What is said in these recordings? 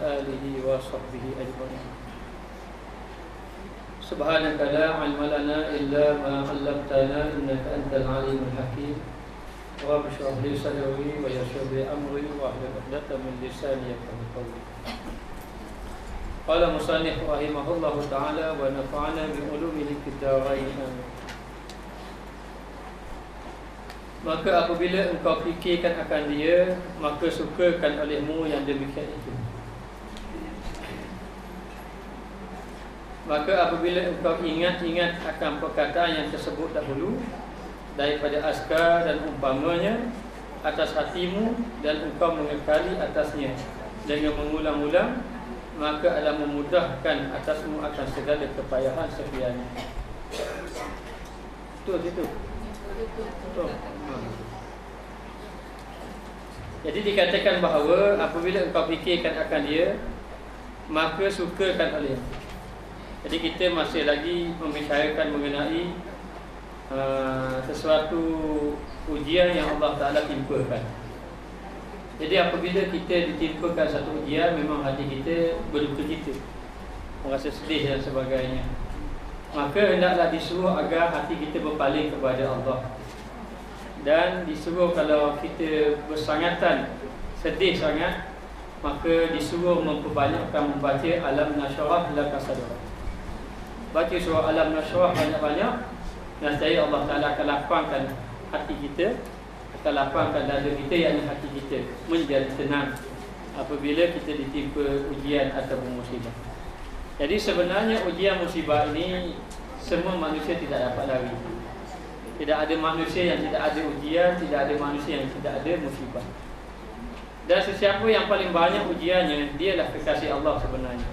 alihi wa sahbihi ajma'in. Subhanaka la ilma lana illa ma 'allamtana innaka antal alimul hakim. Rabbi shrah li sadri wa yassir li amri wa hlul 'uqdatam min lisani yafqahu qawli. Qala musannif rahimahullahu ta'ala wa nafa'ana bi ulumihi fid dharain. Maka apabila engkau fikirkan akan dia, maka sukakan olehmu yang demikian itu. Maka apabila engkau ingat-ingat akan perkataan yang tersebut dahulu daripada askar dan umpamanya atas hatimu, dan engkau mengekali atasnya dengan mengulang-ulang, maka adalah memudahkan atasmu akan segala kepayahan sekaliannya. Itu. Jadi dikatakan bahawa apabila engkau fikirkan akan dia, maka sukakan oleh. Jadi kita masih lagi membicarakan mengenai sesuatu ujian yang Allah Ta'ala timpakan. Jadi apabila kita ditimpakan satu ujian, memang hati kita berduka cita, merasa sedih dan sebagainya. Maka hendaklah disuruh agar hati kita berpaling kepada Allah. Dan disuruh kalau kita bersangatan, sedih sangat, maka disuruh memperbanyakkan membaca Alam Nashrah Laka Sadrak. Baca surah Alam Nashrah banyak-banyak, nescaya Allah Ta'ala akan lapangkan hati kita, akan lapangkan dada kita, yakni hati kita menjadi tenang apabila kita ditimpa ujian ataupun musibah. Jadi sebenarnya ujian musibah ini semua manusia tidak dapat lari. Tidak ada manusia yang tidak ada ujian, tidak ada manusia yang tidak ada musibah. Dan sesiapa yang paling banyak ujiannya, dialah kekasih Allah sebenarnya.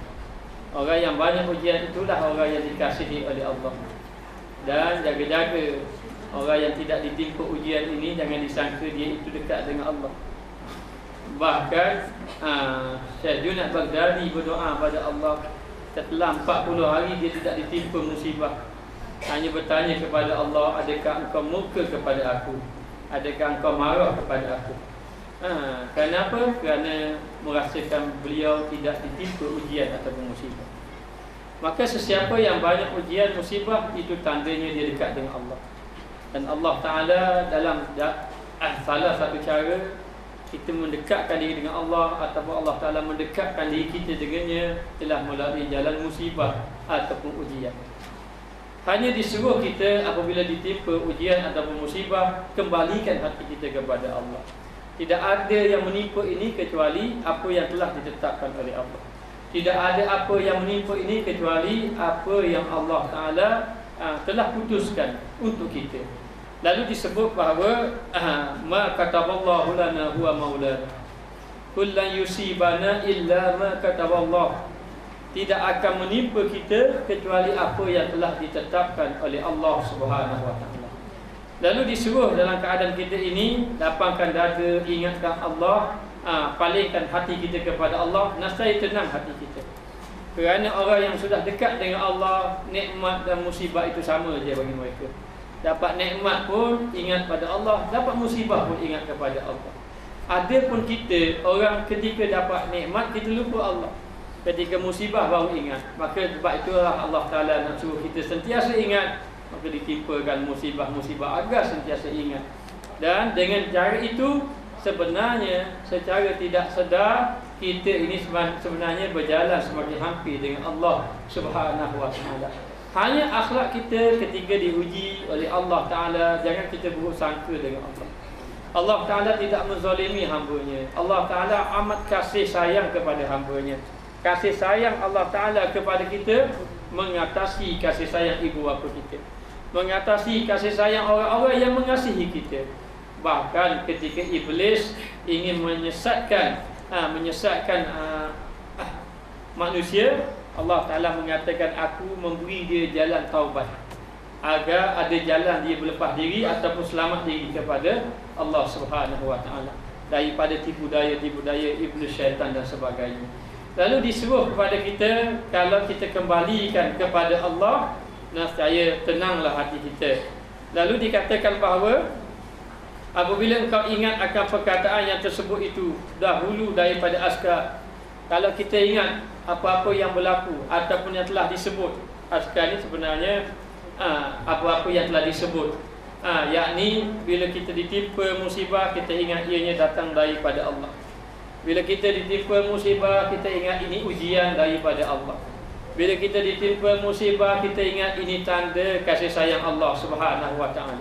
Orang yang banyak ujian itulah orang yang dikasihi oleh Allah. Dan jaga-jaga orang yang tidak ditimpa ujian ini, jangan disangka dia itu dekat dengan Allah. Bahkan Syekh Junaid Baghdadi berdoa pada Allah setelah 40 hari dia tidak ditimpa musibah, hanya bertanya kepada Allah, adakah engkau murka kepada aku? Adakah engkau marah kepada aku? Kenapa? Kerana merasakan beliau tidak ditimpa ujian ataupun musibah. Maka sesiapa yang banyak ujian musibah, itu tandanya dia dekat dengan Allah. Dan Allah Ta'ala dalam salah satu cara kita mendekatkan diri dengan Allah, ataupun Allah Ta'ala mendekatkan diri kita dengannya, telah melalui jalan musibah ataupun ujian. Hanya disuruh kita apabila ditimpa ujian ataupun musibah, kembalikan hati kita kepada Allah. Tidak ada yang menimpa ini kecuali apa yang telah ditetapkan oleh Allah. Tidak ada apa yang menimpa ini kecuali apa yang Allah Ta'ala telah putuskan untuk kita. Lalu disebut bahawa ma kataballahu lana huwa maulana, kullan yusibana illa ma kataballah. Tidak akan menimpa kita kecuali apa yang telah ditetapkan oleh Allah Subhanahu wa Ta'ala. Lalu disuruh dalam keadaan kita ini, lapangkan dada, ingatkan Allah, palingkan hati kita kepada Allah, nescaya tenang hati kita. Kerana orang yang sudah dekat dengan Allah, nikmat dan musibah itu sama je bagi mereka. Dapat nikmat pun ingat pada Allah, dapat musibah pun ingat kepada Allah. Adapun kita, orang ketika dapat nikmat kita lupa Allah, ketika musibah baru ingat. Maka sebab itulah Allah Ta'ala nak suruh kita sentiasa ingat. Maka ditimpakan musibah-musibah agar sentiasa ingat. Dan dengan cara itu, sebenarnya secara tidak sedar, kita ini sebenarnya berjalan semakin hampir dengan Allah Subhanahu wa Ta'ala. Hanya akhlak kita ketika diuji oleh Allah Ta'ala, jangan kita buruk sangka dengan Allah. Allah Ta'ala tidak menzalimi hamba-Nya. Allah Ta'ala amat kasih sayang kepada hamba-Nya. Kasih sayang Allah Ta'ala kepada kita mengatasi kasih sayang ibu bapa kita, mengatasi kasih sayang orang-orang yang mengasihi kita. Bahkan ketika iblis ingin menyesatkan manusia, Allah Ta'ala mengatakan, aku memberi dia jalan taubat, agar ada jalan dia berlepas diri ataupun selamat diri kepada Allah Subhanahu wa Ta'ala daripada tipu daya iblis, syaitan dan sebagainya. Lalu disuruh kepada kita, kalau kita kembalikan kepada Allah, nescaya tenanglah hati kita. Lalu dikatakan bahawa apabila engkau ingat akan perkataan yang tersebut itu dahulu daripada askar, Kalau kita ingat apa-apa yang berlaku ataupun yang telah disebut, sekarang ni sebenarnya apa-apa yang telah disebut, yakni bila kita ditimpa musibah, kita ingat ianya datang daripada Allah. Bila kita ditimpa musibah, kita ingat ini ujian daripada Allah. Bila kita ditimpa musibah, kita ingat ini tanda kasih sayang Allah Subhanahu wa taala.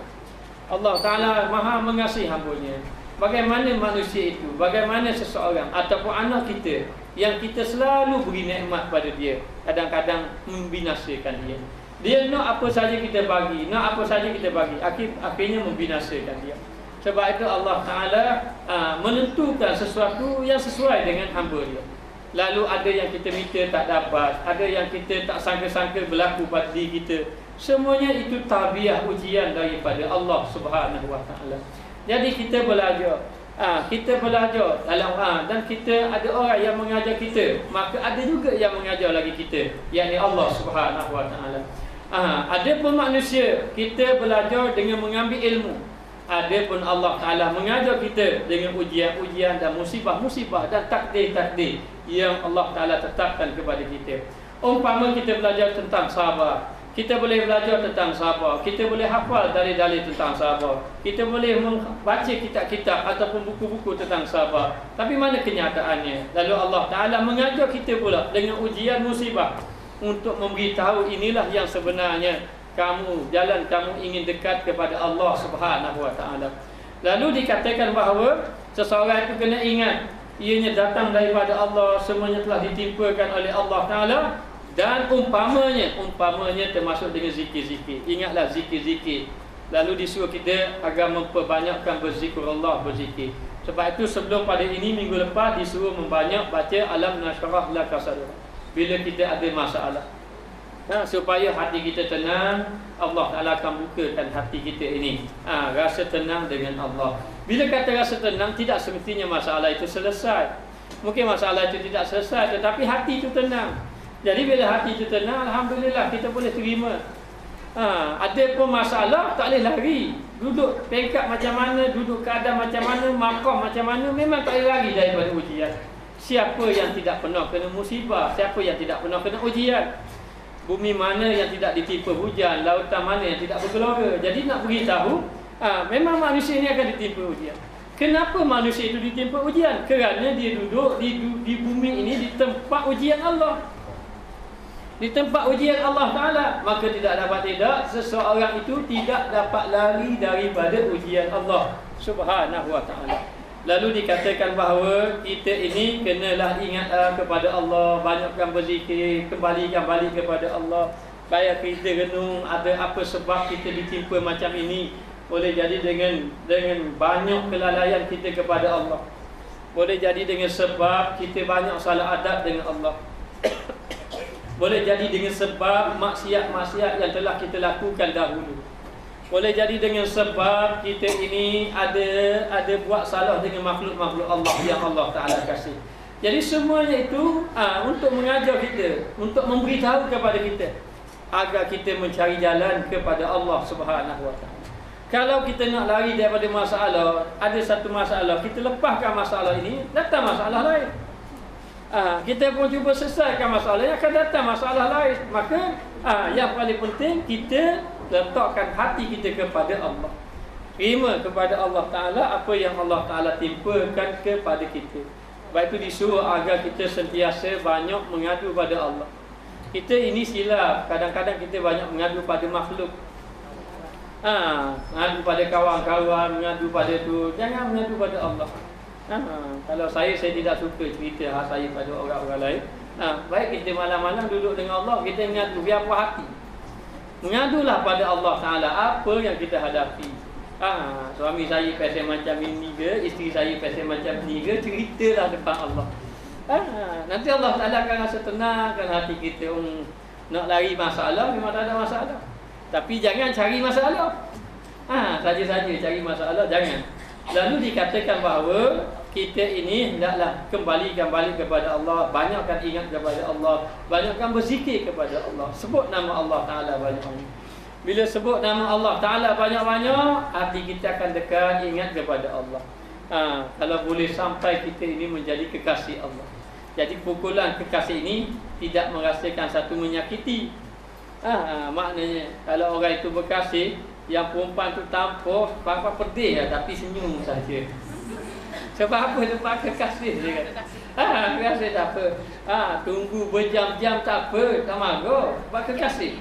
Allah Taala Maha mengasihi hamba-Nya. Bagaimana manusia itu, bagaimana seseorang ataupun anak kita yang kita selalu beri nikmat pada dia, kadang-kadang membinasakan dia. Dia nak apa saja kita bagi, nak apa saja kita bagi, akhirnya membinasakan dia. Sebab itu Allah Taala menentukan sesuatu yang sesuai dengan hamba dia. Lalu ada yang kita minta tak dapat, ada yang kita tak sangka-sangka berlaku pada diri kita. Semuanya itu tabiat ujian daripada Allah Subhanahu wa taala. Jadi kita belajar, dalam dan kita ada orang yang mengajar kita, maka ada juga yang mengajar lagi kita, yakni Allah Subhanahu wa taala. Ada pun manusia, kita belajar dengan mengambil ilmu. Ada pun Allah Taala mengajar kita dengan ujian-ujian dan musibah-musibah dan takdir-takdir yang Allah Taala tetapkan kepada kita. Umpama kita belajar tentang sabar, kita boleh belajar tentang sabar, kita boleh hafal dalil-dalil tentang sabar, kita boleh membaca kitab-kitab ataupun buku-buku tentang sabar. Tapi mana kenyataannya? Lalu Allah Taala mengajar kita pula dengan ujian musibah untuk memberitahu inilah yang sebenarnya jalan kamu ingin dekat kepada Allah Subhanahu wa taala. Lalu dikatakan bahawa seseorang itu kena ingat ianya datang daripada Allah, semuanya telah ditimpakan oleh Allah Taala, dan umpamanya termasuk dengan zikir-zikir. Ingatlah zikir-zikir. Lalu disuruh kita agar memperbanyakkan berzikrullah, berzikir. Sebab itu sebelum pada ini minggu lepas disuruh membanyak baca alam nasyrah laka sadrak bila kita ada masalah. Supaya hati kita tenang, Allah Ta'ala akan bukakan hati kita ini, rasa tenang dengan Allah. Bila kata rasa tenang, tidak semestinya masalah itu selesai. Mungkin masalah itu tidak selesai, tetapi hati itu tenang. Jadi bila hati itu tenang, Alhamdulillah kita boleh terima. Ada pun masalah, tak boleh lari. Duduk peringkat macam mana, duduk keadaan macam mana, maqam macam mana, memang tak boleh lari daripada ujian. Siapa yang tidak pernah kena musibah? Siapa yang tidak pernah kena ujian? Bumi mana yang tidak ditimpa hujan, lautan mana yang tidak bergelora. Jadi nak beritahu, memang manusia ini akan ditimpa ujian. Kenapa manusia itu ditimpa ujian? Kerana dia duduk di bumi ini di tempat ujian Allah, di tempat ujian Allah Ta'ala. Maka tidak seseorang itu tidak dapat lari daripada ujian Allah Subhanahu wa Ta'ala. Lalu dikatakan bahawa kita ini kenalah ingat kepada Allah, banyakkan berzikir, kembalikan balik kepada Allah. Bayar kita renung ada apa sebab kita ditimpa macam ini. Boleh jadi dengan banyak kelalaian kita kepada Allah. Boleh jadi dengan sebab kita banyak salah adab dengan Allah. Boleh jadi dengan sebab maksiat-maksiat yang telah kita lakukan dahulu. Boleh jadi dengan sebab kita ini ada buat salah dengan makhluk-makhluk Allah yang Allah Ta'ala kasih. Jadi semuanya itu untuk mengajar kita, untuk memberitahu kepada kita agar kita mencari jalan kepada Allah Subhanahu wa taala. Kalau kita nak lari daripada masalah, ada satu masalah, kita lepaskan masalah ini, datang masalah lain. Kita pun cuba selesaikan masalah, yang akan datang masalah lain. Maka yang paling penting kita letakkan hati kita kepada Allah. Terima kepada Allah Ta'ala apa yang Allah Ta'ala timpakan kepada kita. Baik itu disuruh agar kita sentiasa banyak mengadu pada Allah. Kita ini silap, kadang-kadang kita banyak mengadu pada makhluk. Mengadu pada kawan-kawan, mengadu pada tu. Jangan mengadu pada Allah. Kalau saya tidak suka cerita saya pada orang-orang lain. Baik kita malam-malam duduk dengan Allah, kita mengadu biar puas hati. Mengadulah pada Allah Ta'ala apa yang kita hadapi. Suami saya pasal macam ini ke, isteri saya pasal macam ni ke, ceritalah depan Allah. Nanti Allah Ta'ala akan rasa tenangkan hati kita. Nak lari masalah, memang tak ada masalah. Tapi jangan cari masalah. Saja-saja cari masalah, jangan. Lalu dikatakan bahawa kita ini hendaklah kembalikan balik kepada Allah, banyakkan ingat kepada Allah, banyakkan berzikir kepada Allah, sebut nama Allah Ta'ala banyak-banyak. Bila sebut nama Allah Ta'ala banyak-banyak, hati kita akan dekat, ingat kepada Allah. Kalau boleh sampai kita ini menjadi kekasih Allah. Jadi pukulan kekasih ini tidak merasakan satu menyakiti. Maknanya kalau orang itu berkasih, yang perempuan tu tampuk, apa pedih tapi senyum saja. Sebab apa dia pakai kekasih dia kata. Kekasih tak apa. Tunggu berjam-jam tak apa, tak marah, pakai kekasih.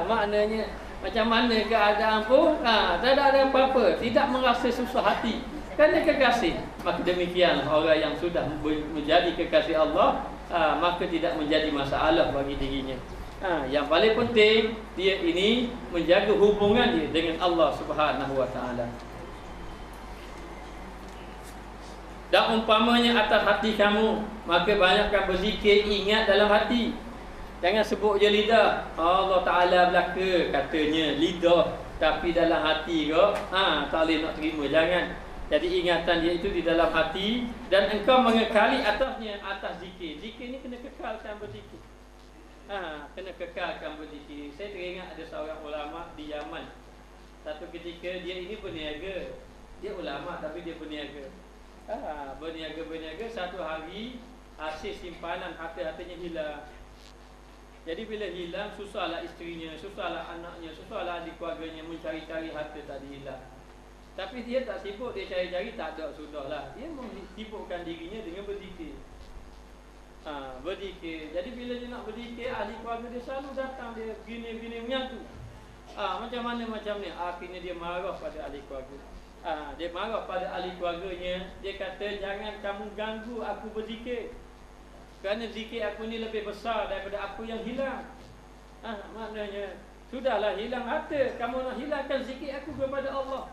Maknanya macam mana keadaan pun tak ada apa-apa, tidak merasa susah hati. Kerana kekasih. Maka demikian orang yang sudah menjadi kekasih Allah, maka tidak menjadi masalah bagi dirinya. Yang paling penting dia ini menjaga hubungan dia dengan Allah Subhanahu Wa Taala. Dan umpamanya atas hati kamu, maka banyakkan berzikir, ingat dalam hati. Jangan sebut je lidah. Allah Taala belaka katanya lidah, tapi dalam hati ke tak boleh nak terima. Jangan. Jadi ingatan dia itu di dalam hati, dan engkau mengekali atasnya, atas zikir. Zikir ni kena kekalkan berzikir. Kena kekalkan berzikir. Saya teringat ada seorang ulama di Yaman. Satu ketika dia ini berniaga. Dia ulama tapi dia berniaga. Berniaga. Satu hari hasil simpanan harta-hartanya hilang. Jadi bila hilang, susahlah isterinya, susahlah anaknya, susahlah adik keluarganya mencari-cari harta tadi hilang. Tapi dia tak sibuk, dia cari-cari tak ada, sudahlah. Dia sibukkan dirinya dengan berzikir. Berzikir. Jadi bila dia nak berzikir, ahli keluarga dia selalu datang, dia gini-gini menyatu. Macam mana macam ni? Akhirnya dia marah pada ahli keluarga. Dia marah pada ahli keluarganya. Dia kata, jangan kamu ganggu aku berzikir. Kerana zikir aku ni lebih besar daripada apa yang hilang. Maknanya, sudahlah hilang harta, kamu nak hilangkan zikir aku kepada Allah.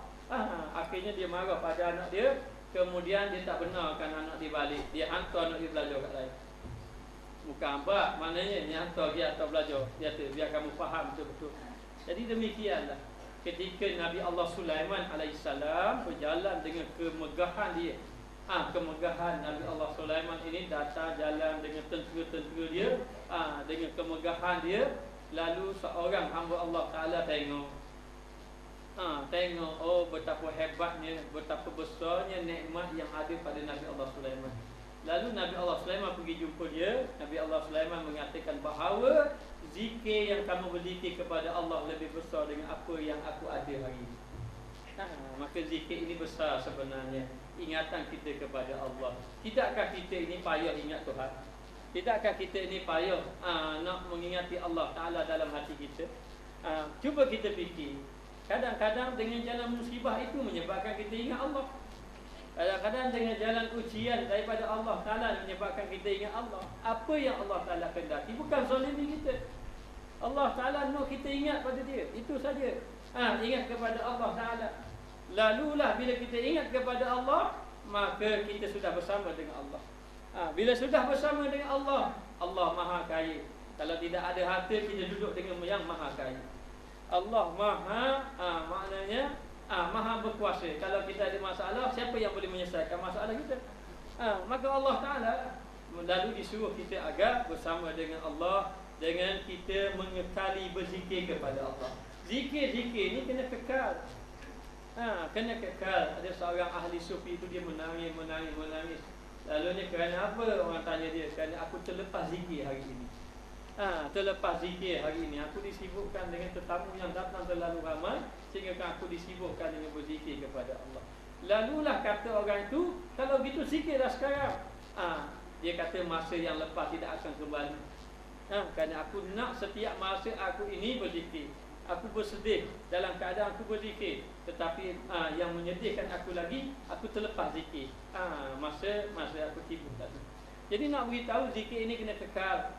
Akhirnya dia marah pada anak dia. Kemudian dia tak benarkan anak dia balik. Dia hantar anak dia belajar kat lain. Bukan apa, maknanya dia hantar belajar. Dia kata, biar kamu faham betul-betul. Jadi demikianlah. Ketika Nabi Allah Sulaiman alaihissalam berjalan dengan kemegahan dia. Kemegahan Nabi Allah Sulaiman ini datang jalan dengan tentera-tentera dia. Dengan kemegahan dia. Lalu seorang hamba Allah Ta'ala tengok. Tengok, betapa hebatnya, betapa besarnya nikmat yang ada pada Nabi Allah Sulaiman. Lalu Nabi Allah Sulaiman pergi jumpa dia. Nabi Allah Sulaiman mengatakan bahawa zikir yang kamu berzikir kepada Allah lebih besar dengan apa yang aku ada hari ini. Maka zikir ini besar sebenarnya. Ingatan kita kepada Allah. Tidakkah kita ini payah ingat Tuhan? Tidakkah kita ini payah nak mengingati Allah Ta'ala dalam hati kita? Cuba kita fikir. Kadang-kadang dengan jalan musibah itu menyebabkan kita ingat Allah. Kadang-kadang dengan jalan ujian daripada Allah Ta'ala menyebabkan kita ingat Allah. Apa yang Allah Ta'ala kendaki, bukan zalimi kita. Allah Ta'ala nak kita ingat pada dia. Itu saja. Ingat kepada Allah Ta'ala. Lalulah bila kita ingat kepada Allah, maka kita sudah bersama dengan Allah. Bila sudah bersama dengan Allah, Allah Maha Kaya. Kalau tidak ada harta, kita duduk dengan yang Maha Kaya. Allah maknanya Maha berkuasa. Kalau kita ada masalah, siapa yang boleh menyelesaikan masalah kita? Maka Allah Ta'ala lalu disuruh kita agar bersama dengan Allah, dengan kita mengekali berzikir kepada Allah. Zikir-zikir ni kena kekal. Kena kekal. Ada seorang ahli sufi itu dia menangis. Lalunya kerana apa? Orang tanya dia, kerana aku terlepas zikir hari ini. Terlepas zikir hari ini, aku disibukkan dengan tetamu yang datang terlalu ramai, sehingga aku disibukkan dengan berzikir kepada Allah. Lalulah kata orang itu, kalau gitu zikirlah sekarang. Dia kata masa yang lepas tidak akan kembali. Kerana aku nak setiap masa aku ini berzikir. Aku bersedih dalam keadaan aku berzikir. Tetapi yang menyedihkan aku lagi, aku terlepas zikir. Masa aku sibuk tadi. Jadi nak beritahu zikir ini kena kekal.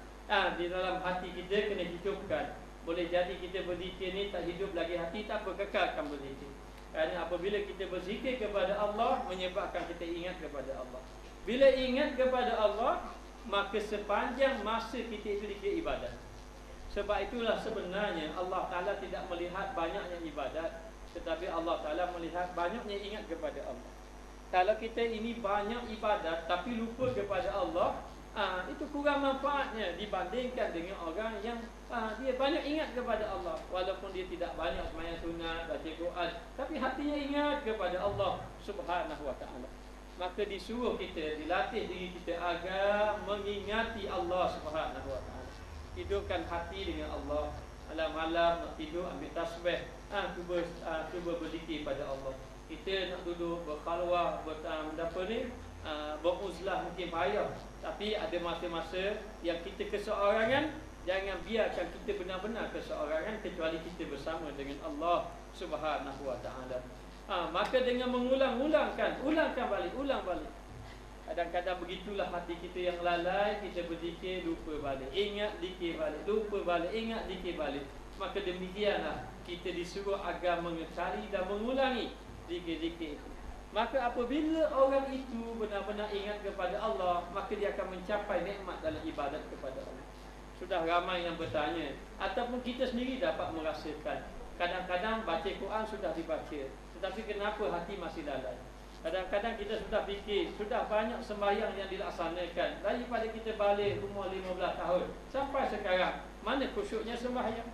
Di dalam hati kita kena hidupkan. Boleh jadi kita berzikir ni tak hidup lagi hati, tak apa, kekalkan berzikir. Kerana apabila kita berzikir kepada Allah, menyebabkan kita ingat kepada Allah. Bila ingat kepada Allah, maka sepanjang masa kita itu dikira ibadat. Sebab itulah sebenarnya Allah Ta'ala tidak melihat banyaknya ibadat, tetapi Allah Ta'ala melihat banyaknya ingat kepada Allah. Kalau kita ini banyak ibadat tapi lupa kepada Allah, itu kurang manfaatnya dibandingkan dengan orang yang dia banyak ingat kepada Allah. Walaupun dia tidak banyak sembahyang sunat, baca Quran, tapi hatinya ingat kepada Allah Subhanahu Wa Ta'ala. maka disuruh kita, dilatih diri kita agar mengingati Allah Subhanahu Wa Taala. Hidupkan hati dengan Allah. Malam-malam nak tidur ambil tasbih, cuba berzikir pada Allah. Kita nak duduk berkhalwah, beruzlah mungkin payah, tapi ada masa-masa yang kita keseorangan. Jangan biarkan kita benar-benar keseorangan kecuali kita bersama dengan Allah Subhanahu Wa Taala. Maka dengan ulangkan balik. Kadang-kadang begitulah hati kita yang lalai, kita berzikir lupa balik, ingat zikir balik, lupa balik, ingat zikir balik. Maka demikianlah kita disuruh agar mengecari dan mengulangi zikir-zikir itu. Maka apabila orang itu benar-benar ingat kepada Allah, maka dia akan mencapai nikmat dalam ibadat kepada Allah. Sudah ramai yang bertanya, ataupun kita sendiri dapat merasakan, kadang-kadang baca Quran sudah dibaca, tetapi kenapa hati masih lalai? Kadang-kadang kita sudah fikir, sudah banyak sembahyang yang dilaksanakan, daripada kita balik umur 15 tahun sampai sekarang, mana khusyuknya sembahyang?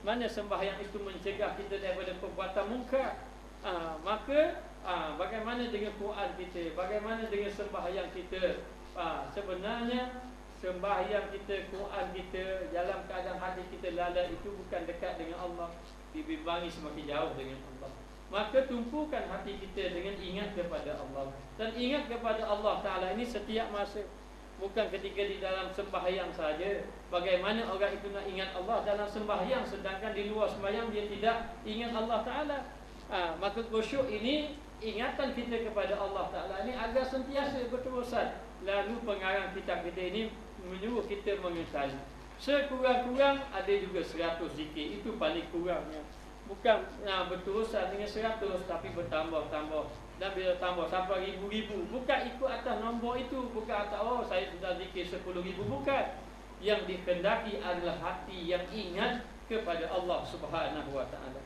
Mana sembahyang itu mencegah kita daripada perbuatan mungkar? Bagaimana dengan Quran kita? Bagaimana dengan sembahyang kita? Sebenarnya sembahyang kita, Quran kita, dalam keadaan hati kita lalai, itu bukan dekat dengan Allah, dibimbangi semakin jauh dengan Allah. Maka tumpukan hati kita dengan ingat kepada Allah. Dan ingat kepada Allah Ta'ala ini setiap masa, bukan ketika di dalam sembahyang saja. Bagaimana orang itu nak ingat Allah dalam sembahyang, sedangkan di luar sembahyang dia tidak ingat Allah Ta'ala. Maka khusyuk ini, ingatan kita kepada Allah Ta'ala ini agar sentiasa berterusan. Lalu pengarang kitab kita ini menyuruh kita mengetahui, sekurang-kurang ada juga 100 zikir. Itu paling kurangnya. Bukan berterusan dengan 100, tapi bertambah-tambah. Dan bila tambah sampai ribu-ribu, bukan ikut atas nombor itu. Bukan atas, saya sudah zikir 10,000. Bukan. Yang dikehendaki adalah hati yang ingat kepada Allah Subhanahu Wa Taala.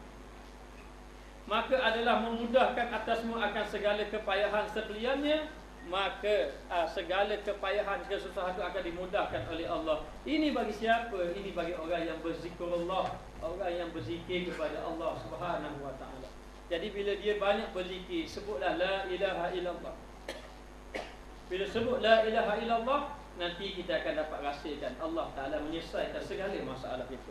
Maka adalah memudahkan atasmu akan segala kepayahan sekaliannya. Maka segala kepayahan, kesusahan itu akan dimudahkan oleh Allah. Ini bagi siapa? Ini bagi orang yang berzikrullah, orang yang berzikir kepada Allah Subhanahu Wa Taala. Jadi bila dia banyak berzikir, sebutlah la ilaha illallah. Bila sebut la ilaha illallah, nanti kita akan dapat rasakan Allah Ta'ala menyelesaikan segala masalah itu.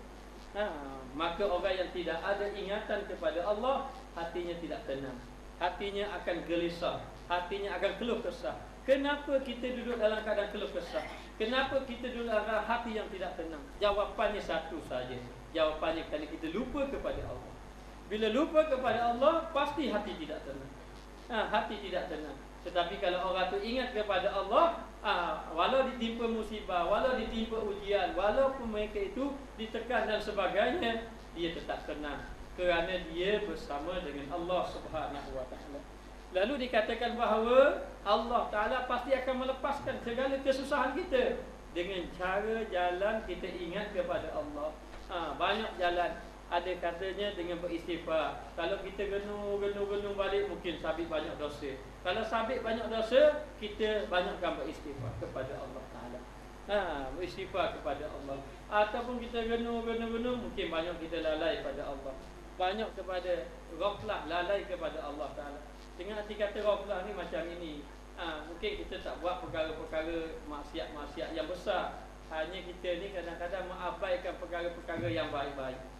Maka orang yang tidak ada ingatan kepada Allah, hatinya tidak tenang, hatinya akan gelisah, hatinya akan keluh kesah. Kenapa kita duduk dalam keadaan keluh kesah? Kenapa kita duduk dalam hati yang tidak tenang? Jawapannya satu saja. Jawapannya kerana kita lupa kepada Allah. Bila lupa kepada Allah, pasti hati tidak tenang. Hati tidak tenang. Tetapi kalau orang tu ingat kepada Allah, walau ditimpa musibah, walau ditimpa ujian, walaupun mereka itu ditekan dan sebagainya, dia tetap tenang, kerana dia bersama dengan Allah Subhanahu Wa Taala. Lalu dikatakan bahawa Allah Ta'ala pasti akan melepaskan segala kesusahan kita dengan cara jalan kita ingat kepada Allah. Banyak jalan. Ada katanya dengan beristighfar. Kalau kita genung balik, mungkin sabit banyak dosa. Kalau sabit banyak dosa, kita banyakkan beristighfar kepada Allah Ta'ala. Beristighfar kepada Allah. Ataupun kita genung, mungkin banyak kita lalai pada Allah. Banyak kepada ghaflah, lalai kepada Allah Ta'ala. Dengan arti kata ghaflah ni macam ini, mungkin kita tak buat perkara-perkara maksiat-maksiat yang besar. Hanya kita ni kadang-kadang mengabaikan perkara-perkara yang baik-baik.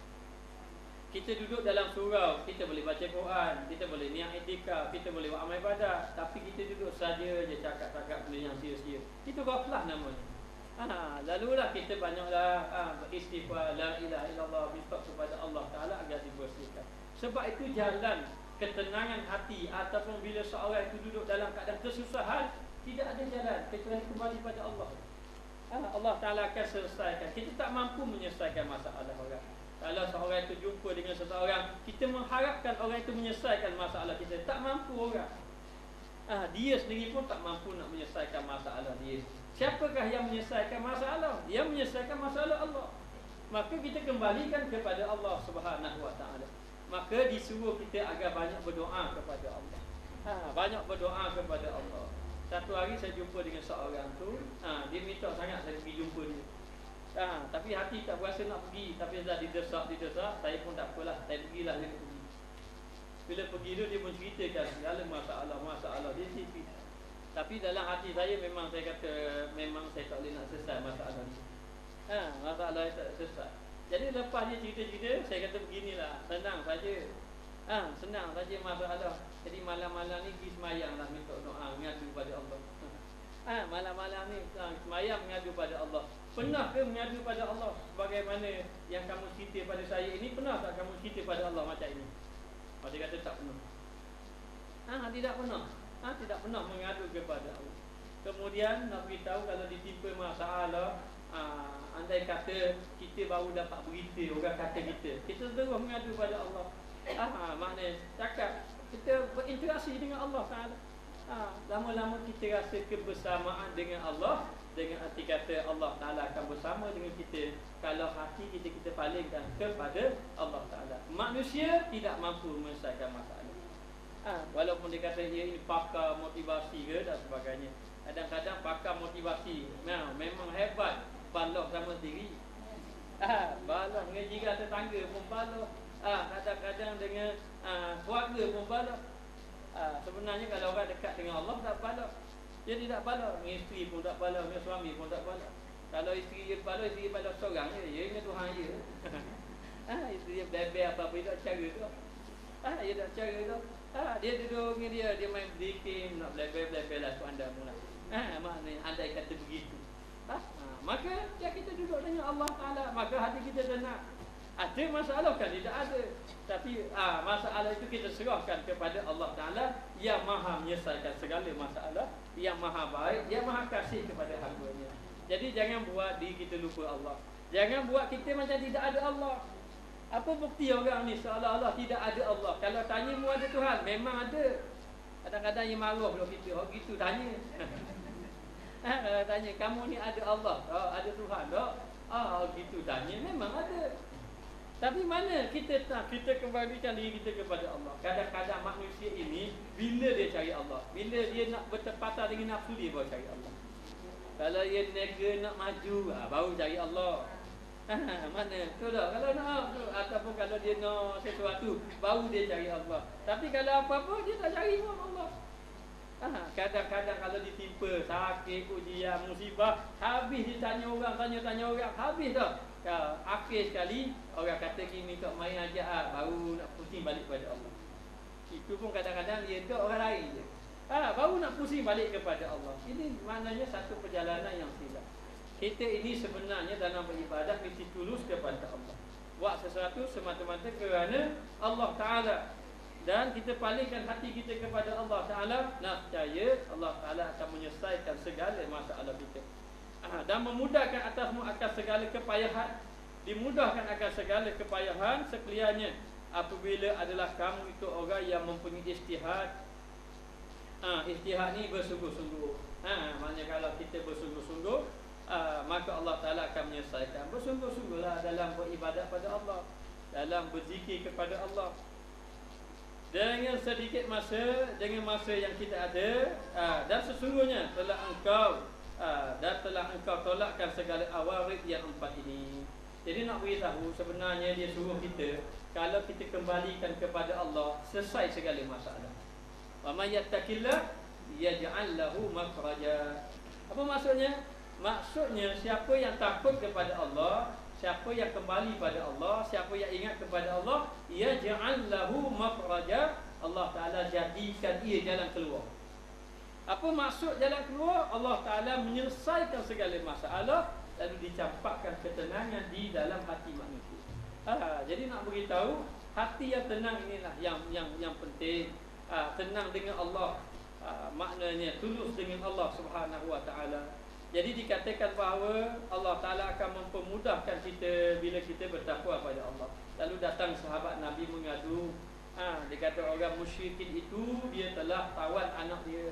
Kita duduk dalam surau, kita boleh baca Quran, kita boleh niat iktikaf, kita boleh buat amal ibadat, tapi kita duduk saja je cakap-cakap benda yang sia-sia. Itu ghaflah namanya. Lalulah kita banyaklah beristighfar, la ilaha illallah, minta kepada Allah Ta'ala agar dibersihkan. Sebab itu jalan ketenangan hati, ataupun bila seorang itu duduk dalam keadaan kesusahan, tidak ada jalan kecuali kembali pada Allah. Allah Ta'ala akan selesaikan. Kita tak mampu menyelesaikan masalah orang. Kalau seorang itu jumpa dengan seseorang, kita mengharapkan orang itu menyelesaikan masalah kita. Tak mampu orang. Dia sendiri pun tak mampu nak menyelesaikan masalah dia. Siapakah yang menyelesaikan masalah? Yang menyelesaikan masalah Allah. Maka kita kembalikan kepada Allah Subhanahu Wa Taala. Maka disuruh kita agar banyak berdoa kepada Allah. Banyak berdoa kepada Allah. Satu hari saya jumpa dengan seorang tu, dia minta sangat saya pergi jumpa dia. Tapi hati tak berasa nak pergi, tapi dah didesak, saya pun tak apalah, saya pergilah dia pergi. Bila pergi tu dia menceritakan segala masalah dia. Tapi dalam hati saya memang saya kata memang saya tak boleh nak selesai masalah ni. Masalah tak selesai. Jadi lepas dia cerita-cerita, saya kata beginilah, senang saja. Senang saja masalah. Jadi malam-malam ni pergi semayang lah, minta doa, mengadu pada Allah. Malam-malam ni semayang mengadu pada Allah. Pernah ke mengadu pada Allah sebagaimana yang kamu cerita pada saya ini? Pernah tak kamu cerita pada Allah macam ini? Dia kata tak pernah. Tidak pernah. Tidak pernah mengadu kepada Allah. Kemudian nak beritahu kalau ditimpa masalah, andai kata kita baru dapat berita orang kata kita terus mengadu pada Allah. Maknanya cakap kita berinteraksi dengan Allah Taala. Lama-lama kita rasa kebersamaan dengan Allah, dengan arti kata Allah Taala akan bersama dengan kita kalau hati kita palingkan kepada Allah Taala. Manusia tidak mampu menyelesaikan masalah. Walaupun dia kata dia ini pakar motivasi ke dan sebagainya. Kadang-kadang pakar motivasi memang hebat, balok sama diri. Balok dengan jiran tetangga pun balok. Kadang-kadang dengan keluarga pun balok. Sebenarnya kalau orang dekat dengan Allah tak balok. Dia tidak balok. Dengan isteri pun tak balok, dengan suami pun tak balok. Kalau isteri dia balok seorang je, dia ingat Tuhan je. Isteri dia bebel apa-apa, dia tak cara tu. Dia tak cara tu. Dia duduk dengan dia main zikir, nak belajar lah tu anda mula. Maknanya andai kata begitu. Maka kita duduk dengan Allah Taala, maka hati kita tenang. Ada masalah kan? Tidak ada. Tapi masalah itu kita serahkan kepada Allah Taala yang Maha menyelesaikan segala masalah, yang Maha baik, yang Maha kasih kepada hamba-Nya. Jadi jangan buat diri kita lupa Allah. Jangan buat kita macam tidak ada Allah. Apa bukti orang ni seolah-olah tidak ada Allah? Kalau tanya mu ada Tuhan, memang ada. Kadang-kadang dia marah kalau kita gitu tanya. Tanya kamu ni ada Allah? Ada Tuhan tak? Gitu tanya, memang ada. Tapi mana kita kembalikan diri kita kepada Allah. Kadang-kadang manusia ini bila dia cari Allah, bila dia nak bertepatan dengan nafsu dia baru cari Allah. Kalau dia nega nak maju, baru cari Allah. Mana? Betul tak? Kalau nak ataupun kalau dia nak sesuatu, baru dia cari Allah. Tapi kalau apa-apa dia tak cari pun Allah. Kadang-kadang kalau ditimpa sakit, ujian, musibah, habis dia tanya orang, habis dah. Akhir sekali orang kata gini tak main aja, baru nak pusing balik pada Allah. Itu pun kadang-kadang dia tak orang lain je. Baru nak pusing balik kepada Allah. Ini maknanya satu perjalanan yang silap. Kita ini sebenarnya dalam beribadah mesti tulus kepada Allah. Buat sesuatu semata-mata kerana Allah Ta'ala. Dan kita palingkan hati kita kepada Allah Ta'ala. Nak percaya Allah Ta'ala akan menyelesaikan segala masalah kita. Dan memudahkan atasmu akan segala kepayahan. Dimudahkan akan segala kepayahan sekaliannya apabila adalah kamu itu orang yang mempunyai ijtihad. Ijtihad ni bersungguh-sungguh. Maknanya kalau kita bersungguh-sungguh, maka Allah Ta'ala akan menyelesaikan. Bersungguh-sungguhlah dalam beribadat pada Allah, dalam berzikir kepada Allah. Dengan sedikit masa, dengan masa yang kita ada, dan sesungguhnya telah engkau tolakkan segala awarid yang empat ini. Jadi nak beritahu sebenarnya dia suruh kita, kalau kita kembalikan kepada Allah, selesai segala masalah. Wa may yattaqillah yaj'al lahu makhraja. Apa maksudnya? Maksudnya siapa yang takut kepada Allah, siapa yang kembali pada Allah, siapa yang ingat kepada Allah, yaj'al lahu makhraja, Allah Ta'ala jadikan ia jalan keluar. Apa maksud jalan keluar? Allah Ta'ala menyelesaikan segala masalah, lalu dicampakkan ketenangan di dalam hati manusia. Jadi nak beritahu, hati yang tenang inilah yang penting. Tenang dengan Allah, maknanya tulus dengan Allah Subhanahu Wa Ta'ala. Jadi dikatakan bahawa Allah Ta'ala akan mempermudahkan kita bila kita bertakwa pada Allah. Lalu datang sahabat Nabi mengadu, dia kata orang musyrikin itu dia telah tawan anak dia.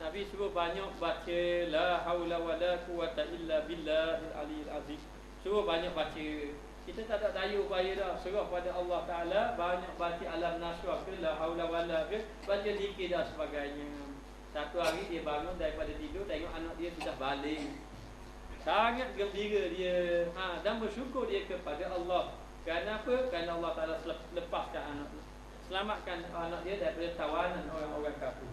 Nabi suruh banyak baca la haula wala quwata illa billahil aliyil azim. Suruh banyak baca. Kita tak ada daya upaya dah, serah pada Allah Ta'ala, banyak baca alam nasrah ke la haula wala ke, baca zikir dan sebagainya. Satu hari dia bangun daripada tidur, tengok anak dia sudah balik. Sangat gembira dia, dan bersyukur dia kepada Allah. Kerana apa? Kerana Allah Ta'ala lepaskan anak dia, selamatkan anak dia daripada tawanan orang-orang kafir.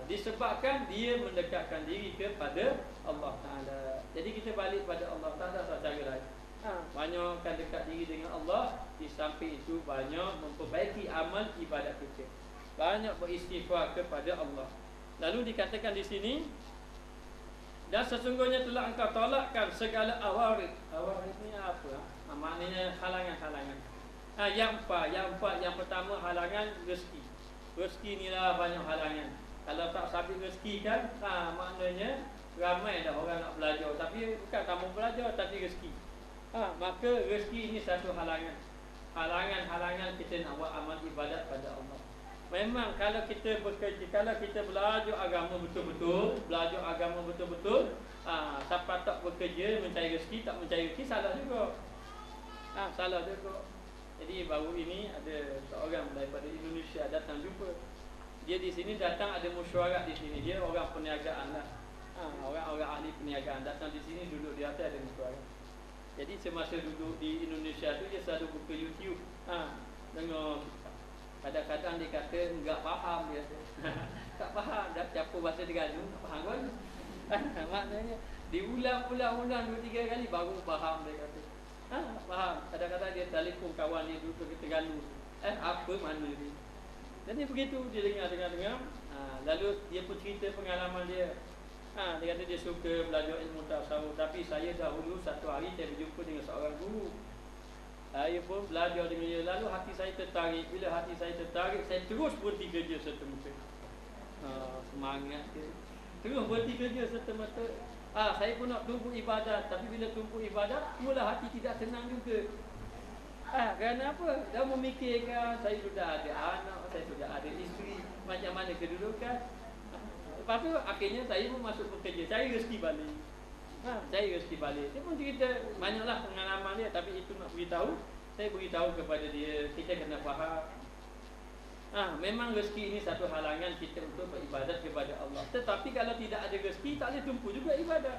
Disebabkan dia mendekatkan diri kepada Allah Ta'ala. Jadi kita balik pada Allah Ta'ala secara lain. Banyakkan dekat diri dengan Allah. Di samping itu banyak memperbaiki amal ibadat kita, banyak beristighfar kepada Allah. Lalu dikatakan di sini, dan sesungguhnya telah engkau tolakkan segala awarid. Awarid ni apa? Maknanya halangan-halangan. Yang pertama halangan rezeki. Rezeki ni lah banyak halangan. Kalau tak sabit rezeki kan, maknanya ramai dah orang nak belajar, tapi bukan kamu belajar, tapi rezeki. Maka rezeki ini satu halangan. Halangan-halangan kita nak buat amal ibadat pada Allah. Memang kalau kita bekerja, kalau kita belajar agama betul-betul, siapa tak bekerja mencari rezeki, tak mencari rezeki, salah juga. Salah juga. Jadi baru ini ada seorang daripada Indonesia datang jumpa. Dia di sini datang ada mesyuarat di sini. Dia orang perniagaan lah. Orang-orang ahli perniagaan datang di sini, duduk di atas ada mesyuarat. Jadi semasa duduk di Indonesia tu dia selalu buka YouTube. Dengar. Kadang-kadang dia kata enggak faham dia. Tak faham dah siapa bahasa Terengganu, tak faham pun. Maknanya diulang-ulang 2-3 kali baru faham dia kata. Faham. Kadang-kadang dia telefon kawan dia duduk ke Terengganu. Apa mana dia. Dan dia begitu, dia dengar. Lalu dia pun cerita pengalaman dia. Dia kata dia suka belajar ilmu tasawuf, tapi saya dahulu satu hari saya berjumpa dengan seorang guru. Saya pun belajar dengan dia. Lalu hati saya tertarik. Bila hati saya tertarik, saya terus berhenti kerja serta-merta. Semangat dia. Terus berhenti kerja serta-merta. Saya pun nak tumpu ibadat, tapi bila tumpu ibadat, mula hati tidak tenang juga. Kerana apa? Dah memikirkan saya sudah ada anak, saya sudah ada isteri, macam mana kedudukan. Lepas tu akhirnya saya pun masuk bekerja, cari rezeki balik. Cari rezeki balik. Dia pun cerita banyaklah pengalaman dia, tapi itu nak beritahu, saya beritahu kepada dia, kita kena faham. Memang rezeki ini satu halangan kita untuk beribadat kepada Allah. Tetapi kalau tidak ada rezeki, tak boleh tumpu juga ibadat.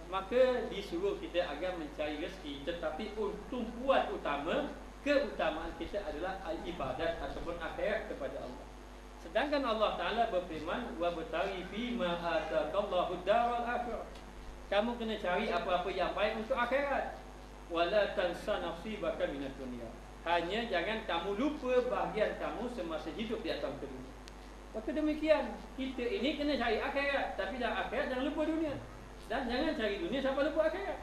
Maka disuruh kita agar mencari rezeki, tetapi tumpuan utama, keutamaan kita adalah ibadat ataupun akhirat kepada Allah. Sedangkan Allah Ta'ala berfirman, wa batari fi ma ataqallahu daral akhirah. Kamu kena cari apa-apa yang baik untuk akhirat. Wala tansa nasibaka minad dunya. Hanya jangan kamu lupa bahagian kamu semasa hidup di atas dunia. Maka demikian, kita ini kena cari akhirat, tapi dalam akhirat jangan lupa dunia. Dan jangan cari dunia sampai lupa akhirat.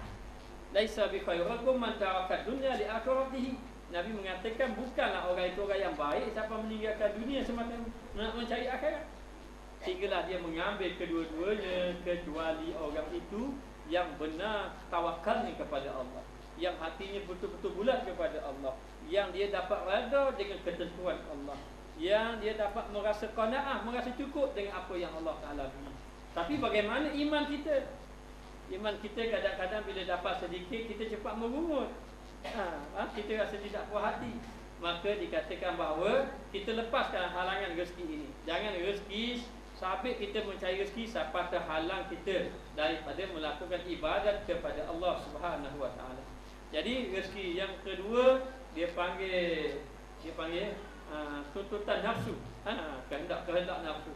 Laisa bi khairakum man taraka dunya li akhiratihi. Nabi mengatakan bukanlah orang itu orang yang baik siapa meninggalkan dunia semata nak mencari akhirat. Sehinggalah dia mengambil kedua-duanya, kecuali orang itu yang benar tawakalnya kepada Allah, yang hatinya betul-betul bulat kepada Allah, yang dia dapat redha dengan ketentuan Allah, yang dia dapat merasa qanaah, merasa cukup dengan apa yang Allah Ta'ala beri. Tapi bagaimana iman kita? Iman kita kadang-kadang bila dapat sedikit kita cepat merungut. Kita rasa tidak puas hati. Maka dikatakan bahawa kita lepaskan halangan rezeki ini. Jangan rezeki sabit kita mencari rezeki sampai terhalang kita daripada melakukan ibadat kepada Allah Subhanahu Wa Taala. Jadi rezeki yang kedua dia panggil tuntutan nafsu. Kehendak nafsu.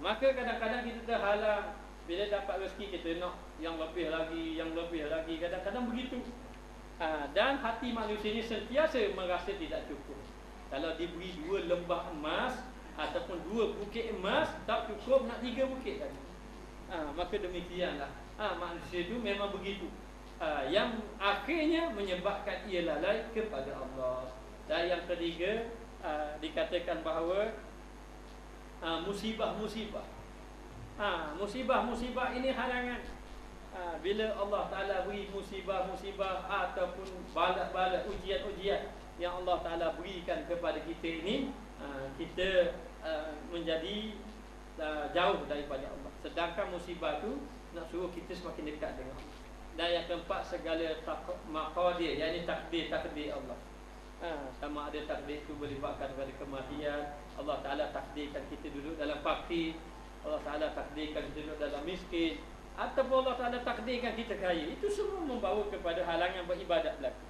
Maka kadang-kadang kita terhalang. Bila dapat rezeki kita nak yang lebih lagi, kadang-kadang begitu. Dan hati manusia ini sentiasa merasa tidak cukup. Kalau diberi 2 lembah emas ataupun 2 bukit emas, tak cukup, nak 3 bukit lagi. Maka demikianlah manusia itu memang begitu. Yang akhirnya menyebabkan ia lalai kepada Allah. Dan yang ketiga, dikatakan bahawa musibah-musibah. Musibah-musibah ini halangan. Bila Allah Ta'ala beri musibah-musibah ataupun bala-bala ujian-ujian yang Allah Ta'ala berikan kepada kita ini, kita menjadi jauh daripada Allah. Sedangkan musibah itu nak suruh kita semakin dekat dengan Allah. Dan yang keempat, segala maqadir, yakni takdir Allah. Sama ada takdir itu melibatkan kepada kematian. Allah Ta'ala takdirkan kita duduk dalam fakir, Allah Ta'ala takdirkan kita duduk dalam miskin, ataupun Allah Ta'ala takdirkan kita kaya. Itu semua membawa kepada halangan beribadat berlaku.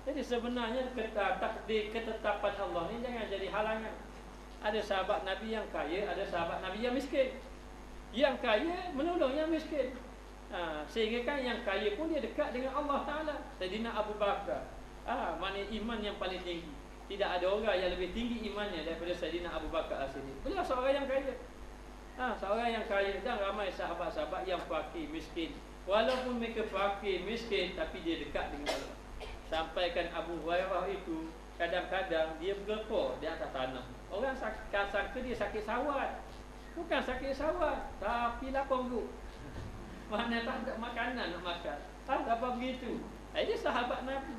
Jadi sebenarnya takdir ketetapan Allah ni jangan jadi halangan. Ada sahabat Nabi yang kaya, ada sahabat Nabi yang miskin. Yang kaya menolong yang miskin. Sehingga kan yang kaya pun dia dekat dengan Allah Ta'ala. Sayyidina Abu Bakar, mana iman yang paling tinggi. Tidak ada orang yang lebih tinggi imannya daripada Sayyidina Abu Bakar As-Siddiq. Beliau seorang yang kaya. Seorang yang kaya. Dan ramai sahabat-sahabat yang fakir, miskin. Walaupun mereka fakir, miskin, tapi dia dekat dengan Allah. Sampaikan Abu Hurairah itu kadang-kadang dia bergelepar di atas tanah. Orang sangka dia sakit sawat. Bukan sakit sawat, tapi lapar perut. Mana tak ada makanan nak makan. Apa begitu? Ini sahabat Nabi.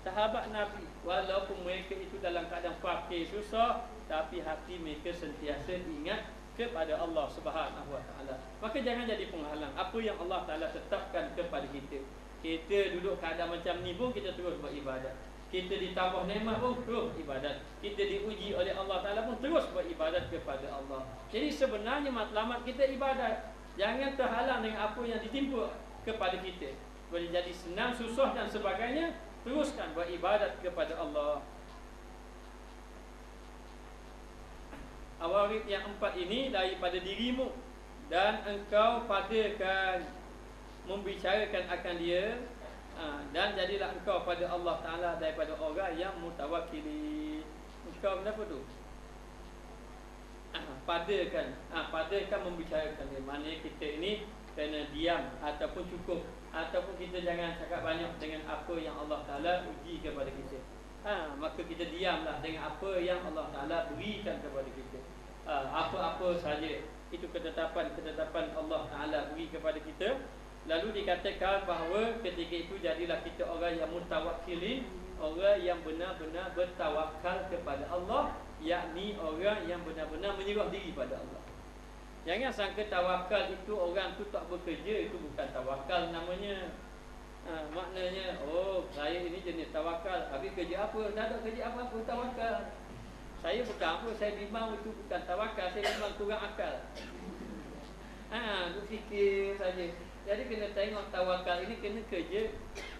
Sahabat Nabi, walaupun mereka itu dalam keadaan fakir, susah, tapi hati mereka sentiasa ingat kepada Allah Subhanahu Wa Taala. Maka jangan jadi penghalang apa yang Allah Taala tetapkan kepada kita. Kita duduk keadaan macam ni pun kita terus beribadat. Kita ditambah nikmat pun terus ibadat. Kita diuji oleh Allah Ta'ala pun terus beribadat kepada Allah. Jadi sebenarnya matlamat kita ibadat. Jangan terhalang dengan apa yang ditimpa kepada kita. Boleh jadi senang, susah dan sebagainya. Teruskan beribadat kepada Allah. Awarid yang 4 ini daripada dirimu, dan engkau padakan membicarakan akan dia. Dan jadilah engkau pada Allah Ta'ala daripada orang yang mutawakkili. Engkau kenapa tu? Padakan membicarakan dia. Maknanya kita ini kena diam ataupun cukup, ataupun kita jangan cakap banyak dengan apa yang Allah Ta'ala uji kepada kita. Maka kita diamlah dengan apa yang Allah Ta'ala berikan kepada kita. Apa-apa saja itu ketetapan Allah Ta'ala beri kepada kita. Lalu dikatakan bahawa ketika itu jadilah kita orang yang mutawakkilin, orang yang benar-benar bertawakal kepada Allah, yakni orang yang benar-benar menyerah diri pada Allah. Jangan sangka tawakal itu orang tu tak bekerja, itu bukan tawakal namanya. Maknanya, saya ini jenis tawakal, habis kerja apa? Tak ada kerja apa-apa, tawakal. Saya bukan apa, saya bimbang, itu bukan tawakal, saya bimbang kurang akal. Aku fikir saja. Jadi kena tengok tawakal ini kena kerja.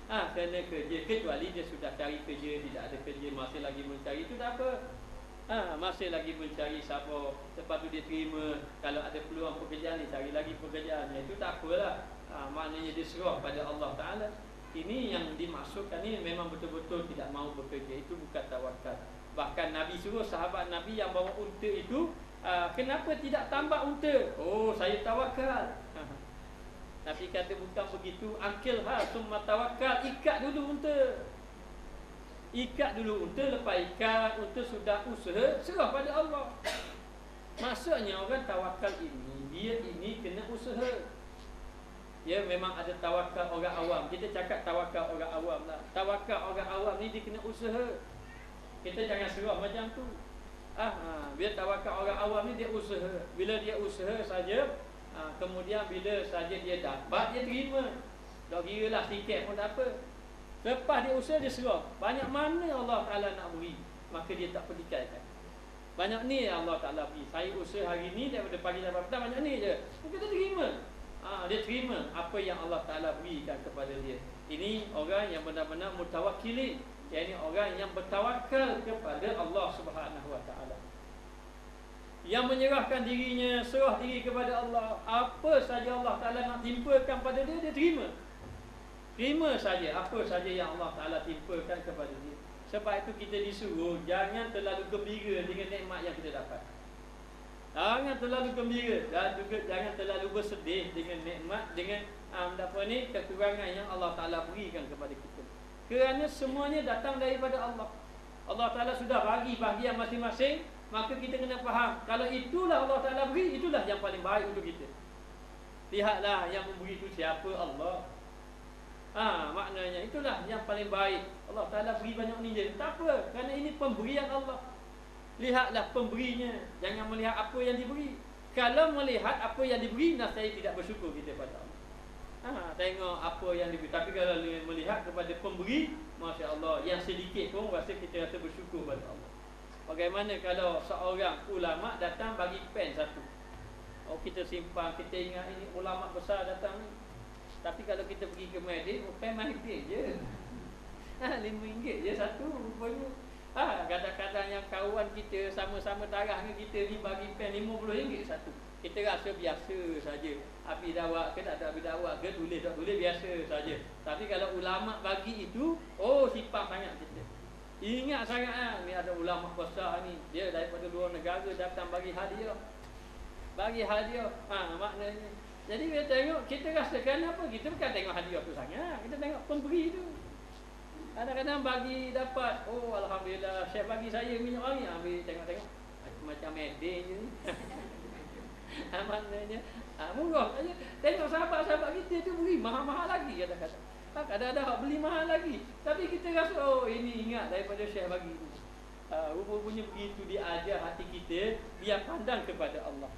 Kena kerja. Kecuali dia sudah cari kerja, tidak ada kerja, masih lagi mencari, itu tak apa. Masih lagi mencari sabar. Lepas tu dia terima. Kalau ada peluang pekerjaan, dia cari lagi pekerjaan. Itu tak apalah. Maknanya dia serah pada Allah Ta'ala. Ini yang dimaksudkan ni memang betul-betul tidak mahu bekerja. Itu bukan tawakal. Bahkan Nabi suruh sahabat Nabi yang bawa unta itu, kenapa tidak tambak unta? Saya tawakal. Nabi kata bukan begitu. Akilha summa tawakal. Ikat dulu unta. Ikat dulu unta. Lepas ikat unta sudah usaha, serah pada Allah. Maksudnya orang tawakal ini, dia ini kena usaha. Ya, memang ada tawakal orang awam. Kita cakap tawakal orang awam lah. Tawakal orang awam ni dia kena usaha. Kita jangan serah macam tu. Biar tawakal orang awam ni dia usaha. Bila dia usaha saja, kemudian bila saja dia dapat, dia terima. Tak kira lah sikit pun tak apa. Lepas dia usaha, dia serah. Banyak mana Allah Ta'ala nak beri, maka dia tak pedikaikan. Banyak ni Allah Ta'ala beri. Saya usaha hari ni daripada pagi sampai petang, banyak ni je. Kita terima. Dia terima apa yang Allah Ta'ala berikan kepada dia. Ini orang yang benar-benar mutawakkilin, yakni orang yang bertawakal kepada Allah Subhanahu Wa Ta'ala, yang menyerahkan dirinya, serah diri kepada Allah. Apa saja Allah Ta'ala nak timpakan pada dia, dia terima. Terima saja apa saja yang Allah Ta'ala timpakan kepada dia. Sebab itu kita disuruh jangan terlalu gembira dengan nikmat yang kita dapat. Jangan terlalu gembira dan juga jangan terlalu bersedih dengan nikmat, dengan kekurangan yang Allah Ta'ala berikan kepada kita. Kerana semuanya datang daripada Allah. Allah Ta'ala sudah bagi bahagian masing-masing, maka kita kena faham, kalau itulah Allah Ta'ala beri, itulah yang paling baik untuk kita. Lihatlah yang memberi itu siapa? Allah. Maknanya itulah yang paling baik. Allah Ta'ala beri banyak ni je, tak apa, kerana ini pemberian Allah. Lihatlah pemberinya, jangan melihat apa yang diberi. Kalau melihat apa yang diberi, saya tidak bersyukur kita pada Allah. Tengok apa yang diberi. Tapi kalau melihat kepada pemberi, Masya Allah, yang sedikit pun kita rasa bersyukur pada Allah. Bagaimana kalau seorang ulama datang bagi pen satu, kita simpan, kita ingat ini ulama besar datang ni. Tapi kalau kita pergi ke Madin, pen mahir je, RM5 je satu rupanya. Kadang-kadang yang kawan kita sama-sama darah dengan kita ni bagi pen RM50 satu. Kita rasa biasa saja. Habis dawak ke tak ada habis dawak ke, tulis tak tulis biasa saja. Tapi kalau ulama bagi itu, sifat sangat kita. Ingat sangat ni ada ulama besar ni, dia daripada luar negara datang bagi hadiah. Bagi hadiah. Maknanya. Jadi kita tengok, kita rasakan apa? Kita bukan tengok hadiah tu sangat. Kita tengok pemberi tu. Kadang-kadang bagi dapat, alhamdulillah, Syekh bagi saya minyak wangi, ambil tengok-tengok macam medin je ni. Maknanya murah saja. Tengok sahabat-sahabat kita tu beri mahal-mahal lagi kadang-kadang. Kadang-kadang hak beli mahal lagi. Tapi kita rasa ini ingat daripada Syekh bagi ni. Rupanya begitu dia ajar hati kita biar pandang kepada Allah.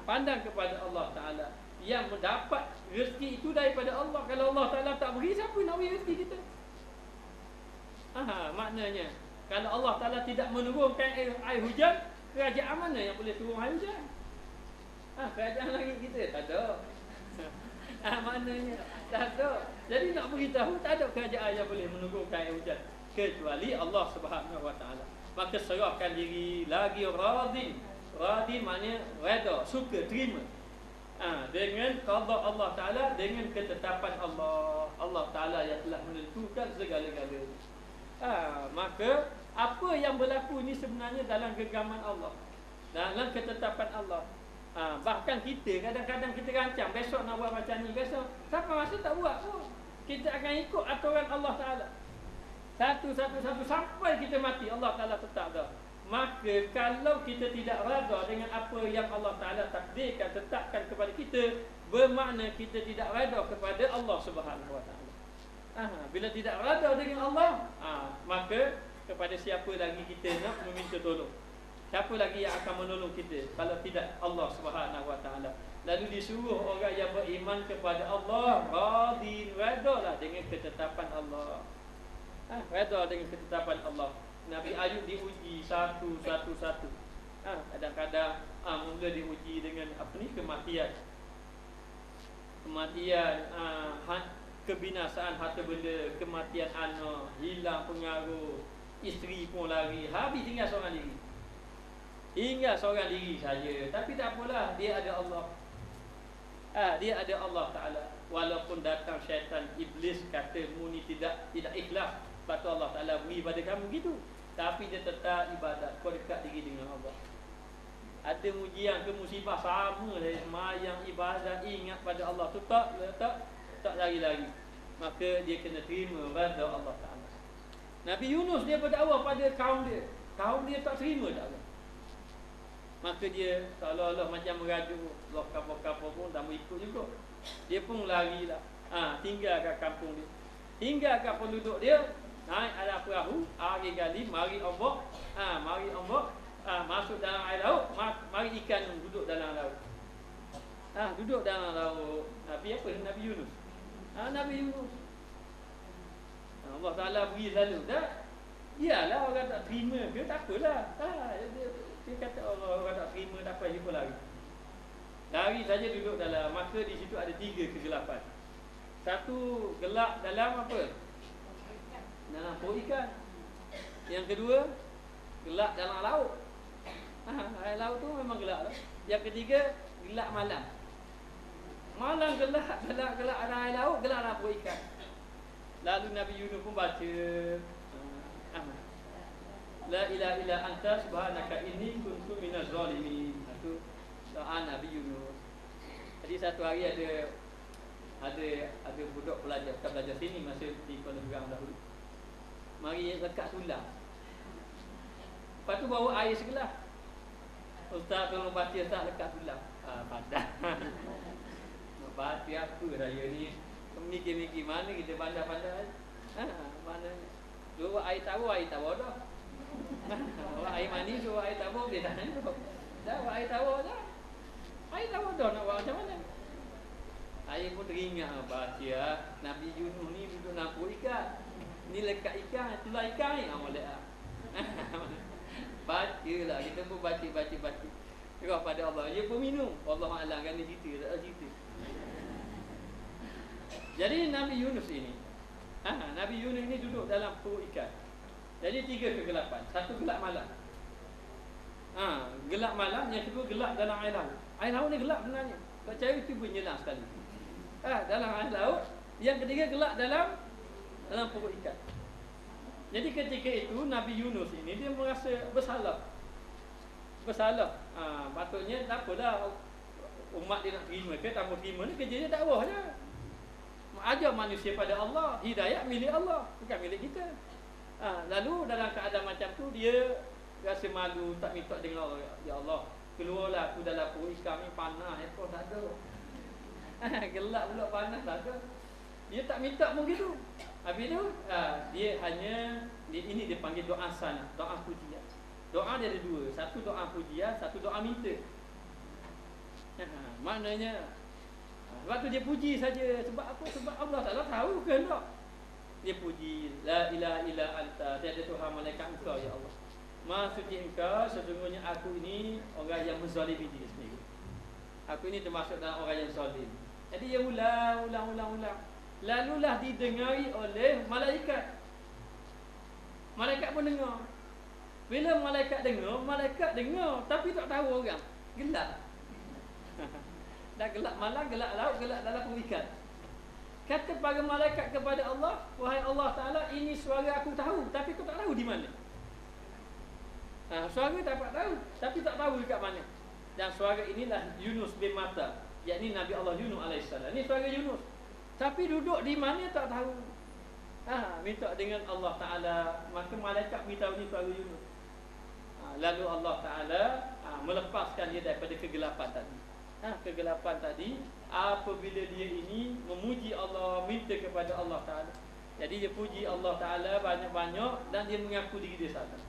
Pandang kepada Allah Ta'ala. Yang mendapat rezeki itu daripada Allah. Kalau Allah Ta'ala tak beri, siapa nak beri rezeki kita? Maknanya kalau Allah Ta'ala tidak menurunkan air hujan, kerajaan mana yang boleh turun air hujan? Kerajaan langit kita tak ada. Maknanya tak ada. Jadi nak beritahu tak ada kerajaan yang boleh menurunkan air hujan kecuali Allah Subhanahu Wa Ta'ala. Maka serahkan diri lagi radin. Radin maknanya redha, suka, terima. Dengan qada Allah Ta'ala, dengan ketetapan Allah. Allah Ta'ala yang telah menentukan segala-galanya. Maka apa yang berlaku ni sebenarnya dalam genggaman Allah, dalam ketetapan Allah. Bahkan kita kadang-kadang kita rancang besok nak buat macam ni, besok siapa masa tak buat pun. Kita akan ikut aturan Allah Ta'ala satu sampai kita mati. Allah Ta'ala tetap dah. Maka kalau kita tidak redha dengan apa yang Allah Ta'ala takdirkan, tetapkan kepada kita, bermakna kita tidak redha kepada Allah Subhanahu Wa Ta'ala. Bila tidak redha dengan Allah, maka kepada siapa lagi kita nak meminta tolong? Siapa lagi yang akan menolong kita kalau tidak Allah Subhanahu Wa Ta'ala? Lalu disuruh orang yang beriman kepada Allah, radin, redha dengan ketetapan Allah. Redha dengan ketetapan Allah. Nabi Ayub diuji satu. Kadang-kadang mula diuji dengan kematian. Kebinasaan harta benda, kematian anak, hilang pengaruh, isteri pun lari, habis tinggal seorang diri. Tinggal seorang diri saja. Tapi tak apalah, dia ada Allah. Dia ada Allah Ta'ala. Walaupun datang syaitan, iblis kata muni tidak ikhlas, lepas tu Allah Ta'ala beri pada kamu gitu, tapi dia tetap ibadat, kau dekat diri dengan Allah. Ada ujian ke musibah sama dari semayang, ibadat, ingat pada Allah tu tak lari-lari, maka dia kena terima pada Allah Ta'ala. Nabi Yunus dia berdakwah pada kaum dia tak terima dakwah. Maka dia seolah-olah macam merajuk, loh kapal-kapal pun tak mau ikut juga. Dia pun larilah, tinggalkan kampung dia, tinggalkan penduduk dia, naik ada perahu, hari gali, mari ombak, masuk dalam air laut, mari ikan duduk dalam laut. Duduk dalam laut. Nabi apa? Nabi Yunus. Nabi Yunus. Allah Ta'ala beri selalu. Iyalah orang tak terima ke, tak apalah. Dia kata orang tak terima, tak apa, dia pun lari. Lari saja duduk dalam. Maka di situ ada 3 kegelapan. Satu, gelap dalam apa? Dalam perut ikan. Yang kedua, gelap dalam laut. Air laut tu memang gelap lah. Yang ketiga, gelap malam. Malam gelap dalam air laut, gelap dalam perut ikan. Lalu Nabi Yunus pun baca La ilaha illa anta subhanaka inni kuntu minaz zalimin. Itu doa Nabi Yunus. Jadi satu hari ada budak pelajar sini masa di Kuala Lumpur dahulu. Mari lekat tulang. Lepas tu bawa air segelas. Ustaz tolong baca tak lekat tulang. Padah. Baca apa raya ni? Mikir-mikir mana kita pandai-pandai. Mana dua air tawar dah. Air mani suruh air tawar boleh dah. Dah air tawar dah. Air tawar dah nak buat macam mana? Air pun teringat baca Nabi Yunus ni duduk nampak ikan. Ni lekat ikan, itulah ikan ni. Molek ah. Bacalah, kita pun baca. Serah pada Allah. Dia pun minum. Allah Alam kan dia cerita, tak ada cerita. Jadi Nabi Yunus ini, Nabi Yunus ini duduk dalam perut ikan. Jadi 3 kegelapan. Satu gelap malam. Gelap malam. Yang kedua gelap dalam air laut. Air laut ni gelap sebenarnya. Kau cari cuba nyelam sekali. Dalam air laut. Yang ketiga gelap dalam perut ikan. Jadi ketika itu Nabi Yunus ini dia merasa bersalah. Patutnya tak apalah umat dia nak terima ke tak mau terima ni, kerja dia dakwah je. Ajar manusia pada Allah. Hidayah milik Allah, bukan milik kita. Lalu dalam keadaan macam tu dia rasa malu, tak minta dengan Allah. Ya Allah, keluarlah aku dalam perut ikan ni, panas ekor tak ada. Gelap pula, panas tak ada. Dia tak minta pun gitu. Habis tu dia hanya ini dia panggil doa sana, doa pujian. Doa dia ada 2, satu doa pujian, satu doa minta. Maknanya sebab tu dia puji saja. Sebab apa? Sebab Allah Taala tahu ke tak? Dia puji, la ilaha illa anta, tiada tuhan malaikat engkau ya Allah. Maha suci engkau, sesungguhnya aku ini orang yang menzalimi diri sendiri. Aku ini termasuk dalam orang yang zalim. Jadi dia ulang. Lalulah didengari oleh malaikat. Malaikat pun dengar. Bila malaikat dengar, tapi tak tahu orang. Gelap. Dah gelap malam, gelap laut, gelap dalam perut ikan. Kata para malaikat kepada Allah, wahai Allah Ta'ala, ini suara aku tahu, tapi aku tak tahu di mana. Suara dapat tahu, tapi tak tahu dekat mana. Dan suara inilah Yunus bin Matta, yakni Nabi Allah Yunus alaihissalam. Ini suara Yunus, tapi duduk di mana tak tahu. Minta dengan Allah Ta'ala. Maka malaikat beritahu ni suara Yunus. Lalu Allah Ta'ala melepaskan dia daripada kegelapan tadi. Kegelapan tadi apabila dia ini memuji Allah, minta kepada Allah Ta'ala. Jadi dia puji Allah Ta'ala banyak-banyak dan dia mengaku diri dia salah.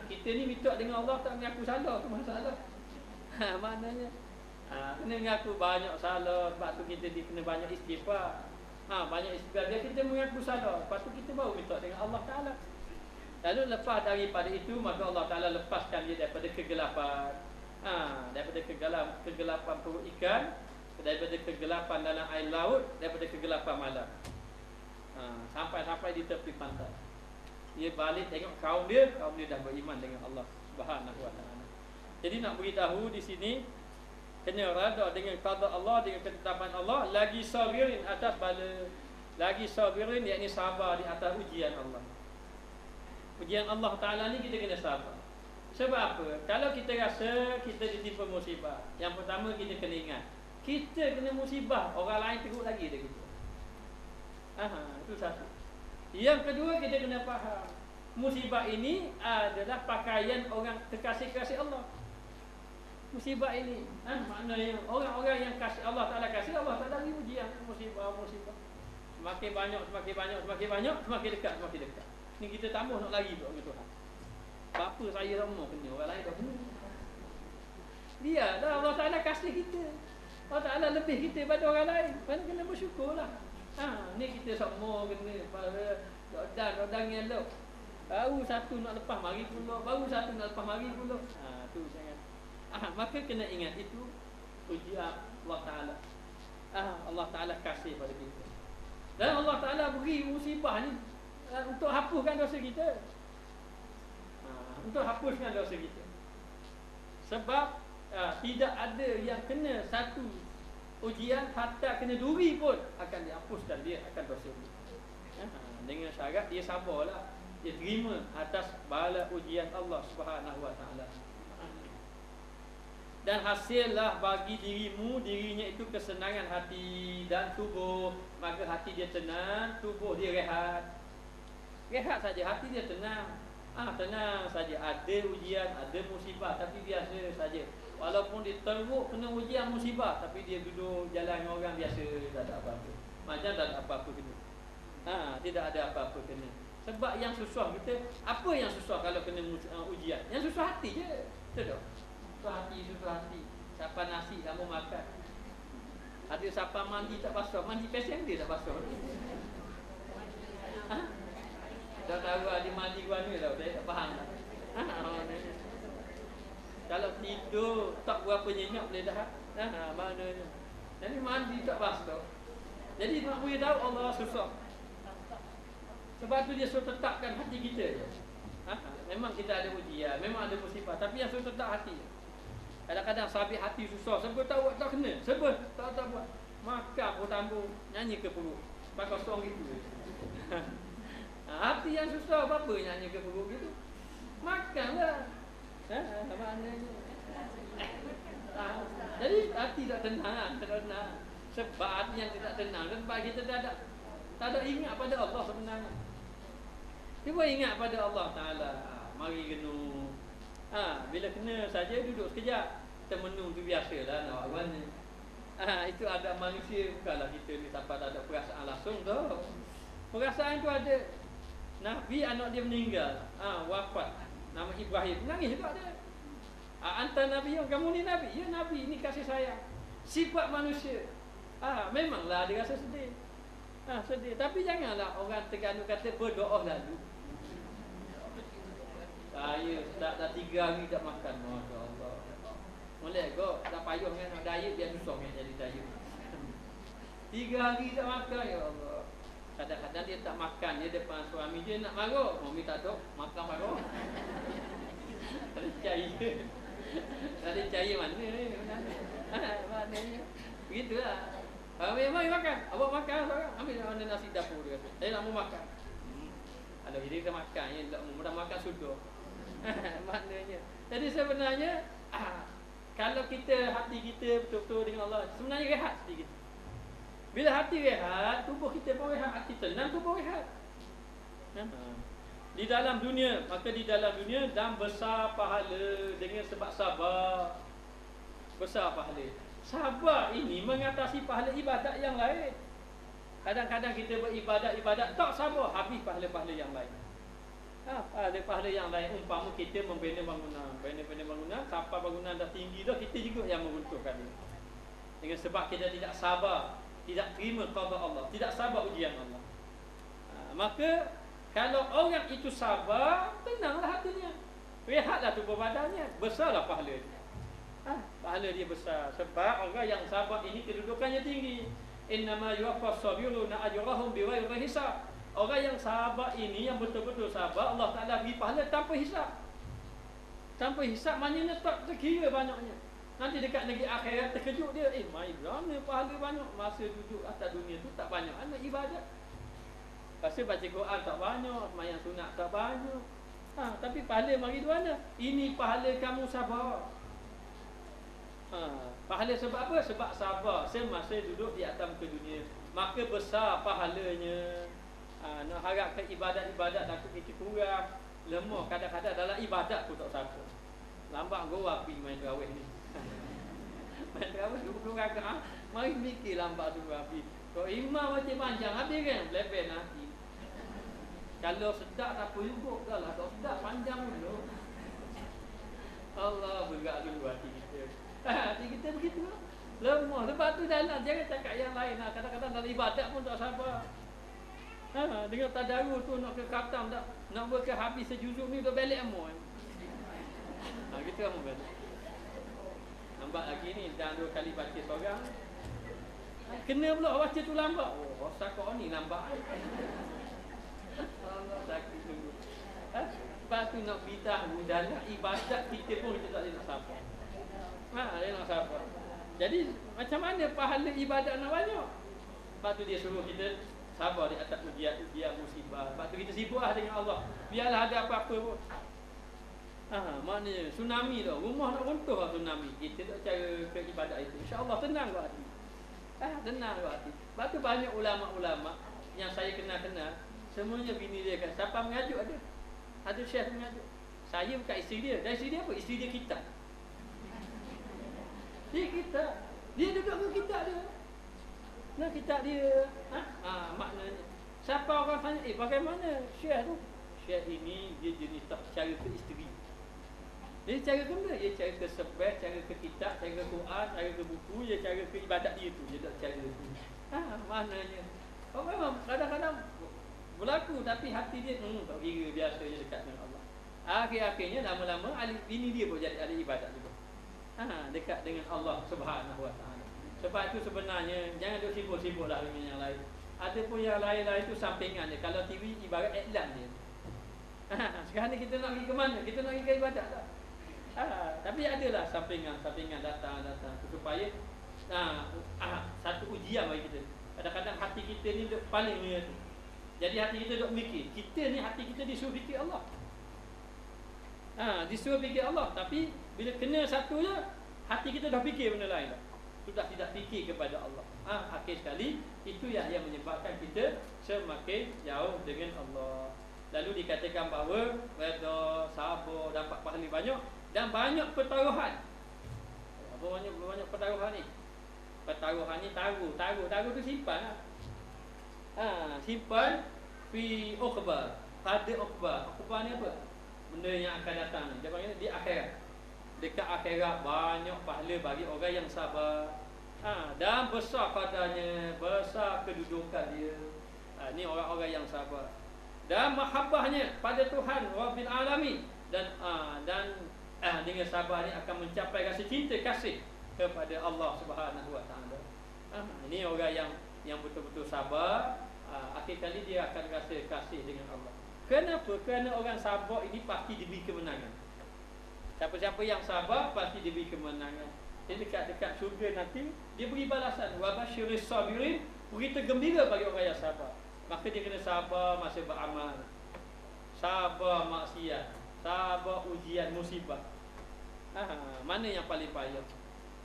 Kita ni minta dengan Allah tak mengaku salah, tu masalah. Maknanya kena mengaku banyak salah. Sebab tu kita kena banyak istighfar. Banyak istighfar. Dia kita mengaku salah, lepas tu kita baru minta dengan Allah Ta'ala. Lalu lepas daripada itu, maka Allah Ta'ala lepaskan dia daripada kegelapan. Daripada kegelapan perut ikan, daripada kegelapan dalam air laut, daripada kegelapan malam. Sampai di tepi pantai. Dia balik tengok kaum dia dah beriman dengan Allah Subhanahu Wa Ta'ala. Jadi nak beritahu di sini, kena rada dengan qada Allah, dengan ketetapan Allah, lagi sabirin atas bala, lagi sabirin yakni sabar di atas ujian Allah. Ujian Allah Ta'ala ni kita kena sabar. Sebab apa? Kalau kita rasa kita ditimpa musibah, yang pertama kita kena ingat, kita kena musibah, orang lain teruk lagi dah kita. Itu satu. Yang kedua, kita kena faham musibah ini adalah pakaian orang terkasih-kasih Allah. Musibah ini maknanya orang-orang yang kasih Allah Ta'ala kasih, Allah Ta'ala beri ujian. Musibah semakin banyak, semakin dekat. Ni kita tambah nak lari dengan Tuhan. Apa saya tak mau kena, orang lain dah kena. Dia dah Allah Ta'ala kasih kita. Allah Ta'ala lebih kita daripada orang lain. Mana kena bersyukurlah. Ni kita semua kena pada rodang elok. Baru satu nak lepas mari pula, tu jangan. Maka kena ingat itu ujian Allah Ta'ala. Allah Ta'ala kasih pada kita. Dan Allah Ta'ala beri musibah ni untuk hapuskan dosa kita. Sebab tidak ada yang kena satu ujian hatta kena duri pun akan dihapuskan dia akan dosa dia. Dengan syarat dia sabarlah, dia terima atas bala ujian Allah Subhanahu Wa Ta'ala. Dan hasillah bagi dirinya itu kesenangan hati dan tubuh. Maka hati dia tenang, tubuh dia rehat saja, hati dia tenang. Tenang saja. Ada ujian, ada musibah, tapi biasa saja. Walaupun dia teruk kena ujian musibah, tapi dia duduk jalan dengan orang biasa, tak ada apa-apa. Macam tak ada apa-apa kena. Tidak ada apa-apa kena. Sebab yang susah kita, apa yang susah kalau kena ujian? Yang susah hati je. Betul tak? Susah hati. Siapa nasi tak mau makan. Ada siapa mandi tak basuh, mandi pesen dia tak basuh. Dah tahu ada mandi gua ni tau, dia tak faham tak? Kalau tidur tak berapa nyenyak boleh dah. Maknanya. Jadi mandi tak basuh. Jadi nak boleh tahu Allah susah. Sebab tu dia suruh tetapkan hati kita je. Memang kita ada ujian, memang ada musibah, tapi yang suruh tetap hati. Kadang-kadang sabit hati susah, sebab tak buat tak kena, sebab tak buat. Makan pun tambah, nyanyi ke perut. Pakai song gitu. Hati yang susah apa nyanyi ke perut gitu. Makanlah. Maknanya. Jadi hati tak tenang, sebab hati yang tidak tenang, sebab kita tak ada ingat pada Allah sebenarnya. Cuba ingat pada Allah Ta'ala. Mari kena bila kena saja duduk sekejap. Termenung tu biasalah nak buat mana. Itu ada manusia, bukanlah kita ni sampai tak ada perasaan langsung tu. Perasaan tu ada. Nabi anak dia meninggal, wafat. Nama Ibrahim, nangis juga dia. Antar Nabi, kamu ni Nabi? Ya Nabi, ini kasih sayang. Sifat manusia. Memanglah dia rasa sedih. Sedih. Tapi janganlah orang Terengganu kata berdoa lalu. Saya dah 3 hari tak makan. Masya Allah. Molek kau tak payah kan nak diet biar susah kan jadi diet. 3 hari tak makan, ya Allah. Kadang-kadang dia tak makan, dia depan suami dia nak marah. Mami tak ada makan marah. Ada cahaya. Ada cahaya mana ni? Maknanya begitulah. Mami makan. Awak makan sekarang. Ambil nasi dapur dia kata. Saya nak mau makan. Kalau dia kita makan, ya, tak mudah makan sudah. Maknanya. Jadi sebenarnya kalau kita hati kita betul-betul dengan Allah, sebenarnya rehat sedikit. Bila hati rehat, tubuh kita pun rehat, hati tenang, tubuh rehat. Di dalam dunia, maka di dalam dunia dan besar pahala dengan sebab sabar. Besar pahala. Sabar ini mengatasi pahala ibadat yang lain. Kadang-kadang kita beribadat tak sabar, habis pahala-pahala yang lain. Pahala yang lain, umpama kita membina bangunan, sampai bangunan dah tinggi dah, kita juga yang meruntuhkan dia. Dengan sebab kita tidak sabar, tidak terima qada Allah, tidak sabar ujian Allah. Maka kalau orang itu sabar, tenanglah hatinya, rehatlah tubuh badannya, besarlah pahala dia. Pahala dia besar. Sebab orang yang sabar ini kedudukannya tinggi. Innama yuwaffas sabiruna ajrahum bighairi hisab. Orang yang sabar ini, yang betul-betul sabar, Allah Ta'ala beri pahala tanpa hisab. Tanpa hisab maknanya tak terkira banyaknya. Nanti dekat negeri akhirat terkejut dia, mai berapa pahala banyak. Masa duduk atas dunia tu tak banyak anak ibadat. Pasal baca Quran tak banyak, sembahyang sunat tak banyak. Tapi pahala mari di mana? Ini pahala kamu sabar. Pahala sebab apa? Sebab sabar semasa duduk di atas muka dunia. Maka besar pahalanya. Nak harapkan ibadat-ibadat takut kita kurang, lemah. Kadang-kadang dalam ibadat pun tak sapa. Lambat gua api main terawih ni. Main terawih 20 rakaat. Mari mikir lambat tu api. Kalau imam macam panjang habis kan level nanti. Kalau sedap tak apa juga lah. Kalau sedap panjang dulu. Allah berat dulu hati kita. Hati kita begitu lah. Lemah. Sebab tu dalam jangan cakap yang lain lah. Kadang-kadang dalam ibadat pun tak sabar. Dengan tadarus tu nak ke khatam tak, nak buat ke habis sejuzuk ni dah balik amu. Gitu kamu balik. Nampak lagi ni dah 2 kali baca seorang. Kena pula baca tu lambat. Sakau ni lambat. Allah sakit dulu. Sebab tu nak beritahu dalam ibadat kita pun kita tak boleh nak sabar. Dia nak sabar. Jadi macam mana pahala ibadat nak banyak? Sebab tu dia suruh kita sabar di atas ujian musibah. Sebab tu kita sibuklah dengan Allah. Biarlah ada apa-apa pun. Maknanya tsunami dah. Rumah nak runtuh lah tsunami. Kita tak cara ke ibadat itu. InsyaAllah tenang ke hati. Tenang ke hati. Sebab tu banyak ulama-ulama yang saya kenal-kenal, semuanya bini dia kan. Siapa mengajuk ada? Ada syekh mengajuk. Saya bukan isteri dia. Dan isteri dia apa? Isteri dia kita. Dia kita. Dia duduk dengan kita dia. Nah kitab dia, maknanya siapa orang tanya, bagaimana syekh tu? Syekh ini dia jenis tak cara ke isteri. Dia cara ke mana? Dia cara ke sebab, cara ke kitab, cara ke Quran, cara ke buku, dia cara ke ibadat dia tu. Dia tak cara tu. Maknanya memang kadang-kadang berlaku, tapi hati dia tak kira, biasa je dekat dengan Allah. Akhir-akhirnya lama-lama bini dia pun jadi ahli ibadat juga. Dekat dengan Allah Subhanahu Wa Taala. Sebab itu sebenarnya jangan duk sibuk-sibuklah dengan yang lain. Ada pun yang lain-lain tu sampingan dia. Kalau TV ibarat iklan dia. Sekarang ni kita nak pergi ke mana? Kita nak pergi ke ibadat tak? Tapi adalah sampingan datang supaya satu ujian bagi kita. Kadang-kadang hati kita ni duk paling punya tu. Jadi hati kita duk mikir. Kita ni hati kita disuruh fikir Allah. Disuruh fikir Allah. Tapi bila kena satu je, hati kita dah fikir benda lain dah. Sudah tidak fikir kepada Allah. Akhir sekali itu yang menyebabkan kita semakin jauh dengan Allah. Lalu dikatakan bahawa redha, sabar, dapat pahala banyak dan banyak pertaruhan. Apa banyak pertaruhan ni? Pertaruhan ni taruh tu simpan lah. Simpan fi uqba. Pada uqba. Uqba ni apa? Benda yang akan datang ni. Dia panggil di akhirat. Dekat akhirat banyak pahala bagi orang yang sabar. Dan besar kadarnya, besar kedudukan dia. Ni orang-orang yang sabar. Dan mahabbahnya pada Tuhan Rabbil Alamin. Dan dengan sabar ni akan mencapai rasa cinta kasih kepada Allah Subhanahu Wa Taala. Ini orang yang betul-betul sabar. Akhir kali dia akan rasa kasih dengan Allah. Kenapa? Kerana orang sabar ini pasti diberi kemenangan. Siapa-siapa yang sabar pasti diberi kemenangan. Dia dekat syurga nanti dia beri balasan. Wa basyiris sabirin, berita gembira bagi orang yang sabar. Maka dia kena sabar masa beramal, sabar maksiat, sabar ujian musibah. Mana yang paling payah?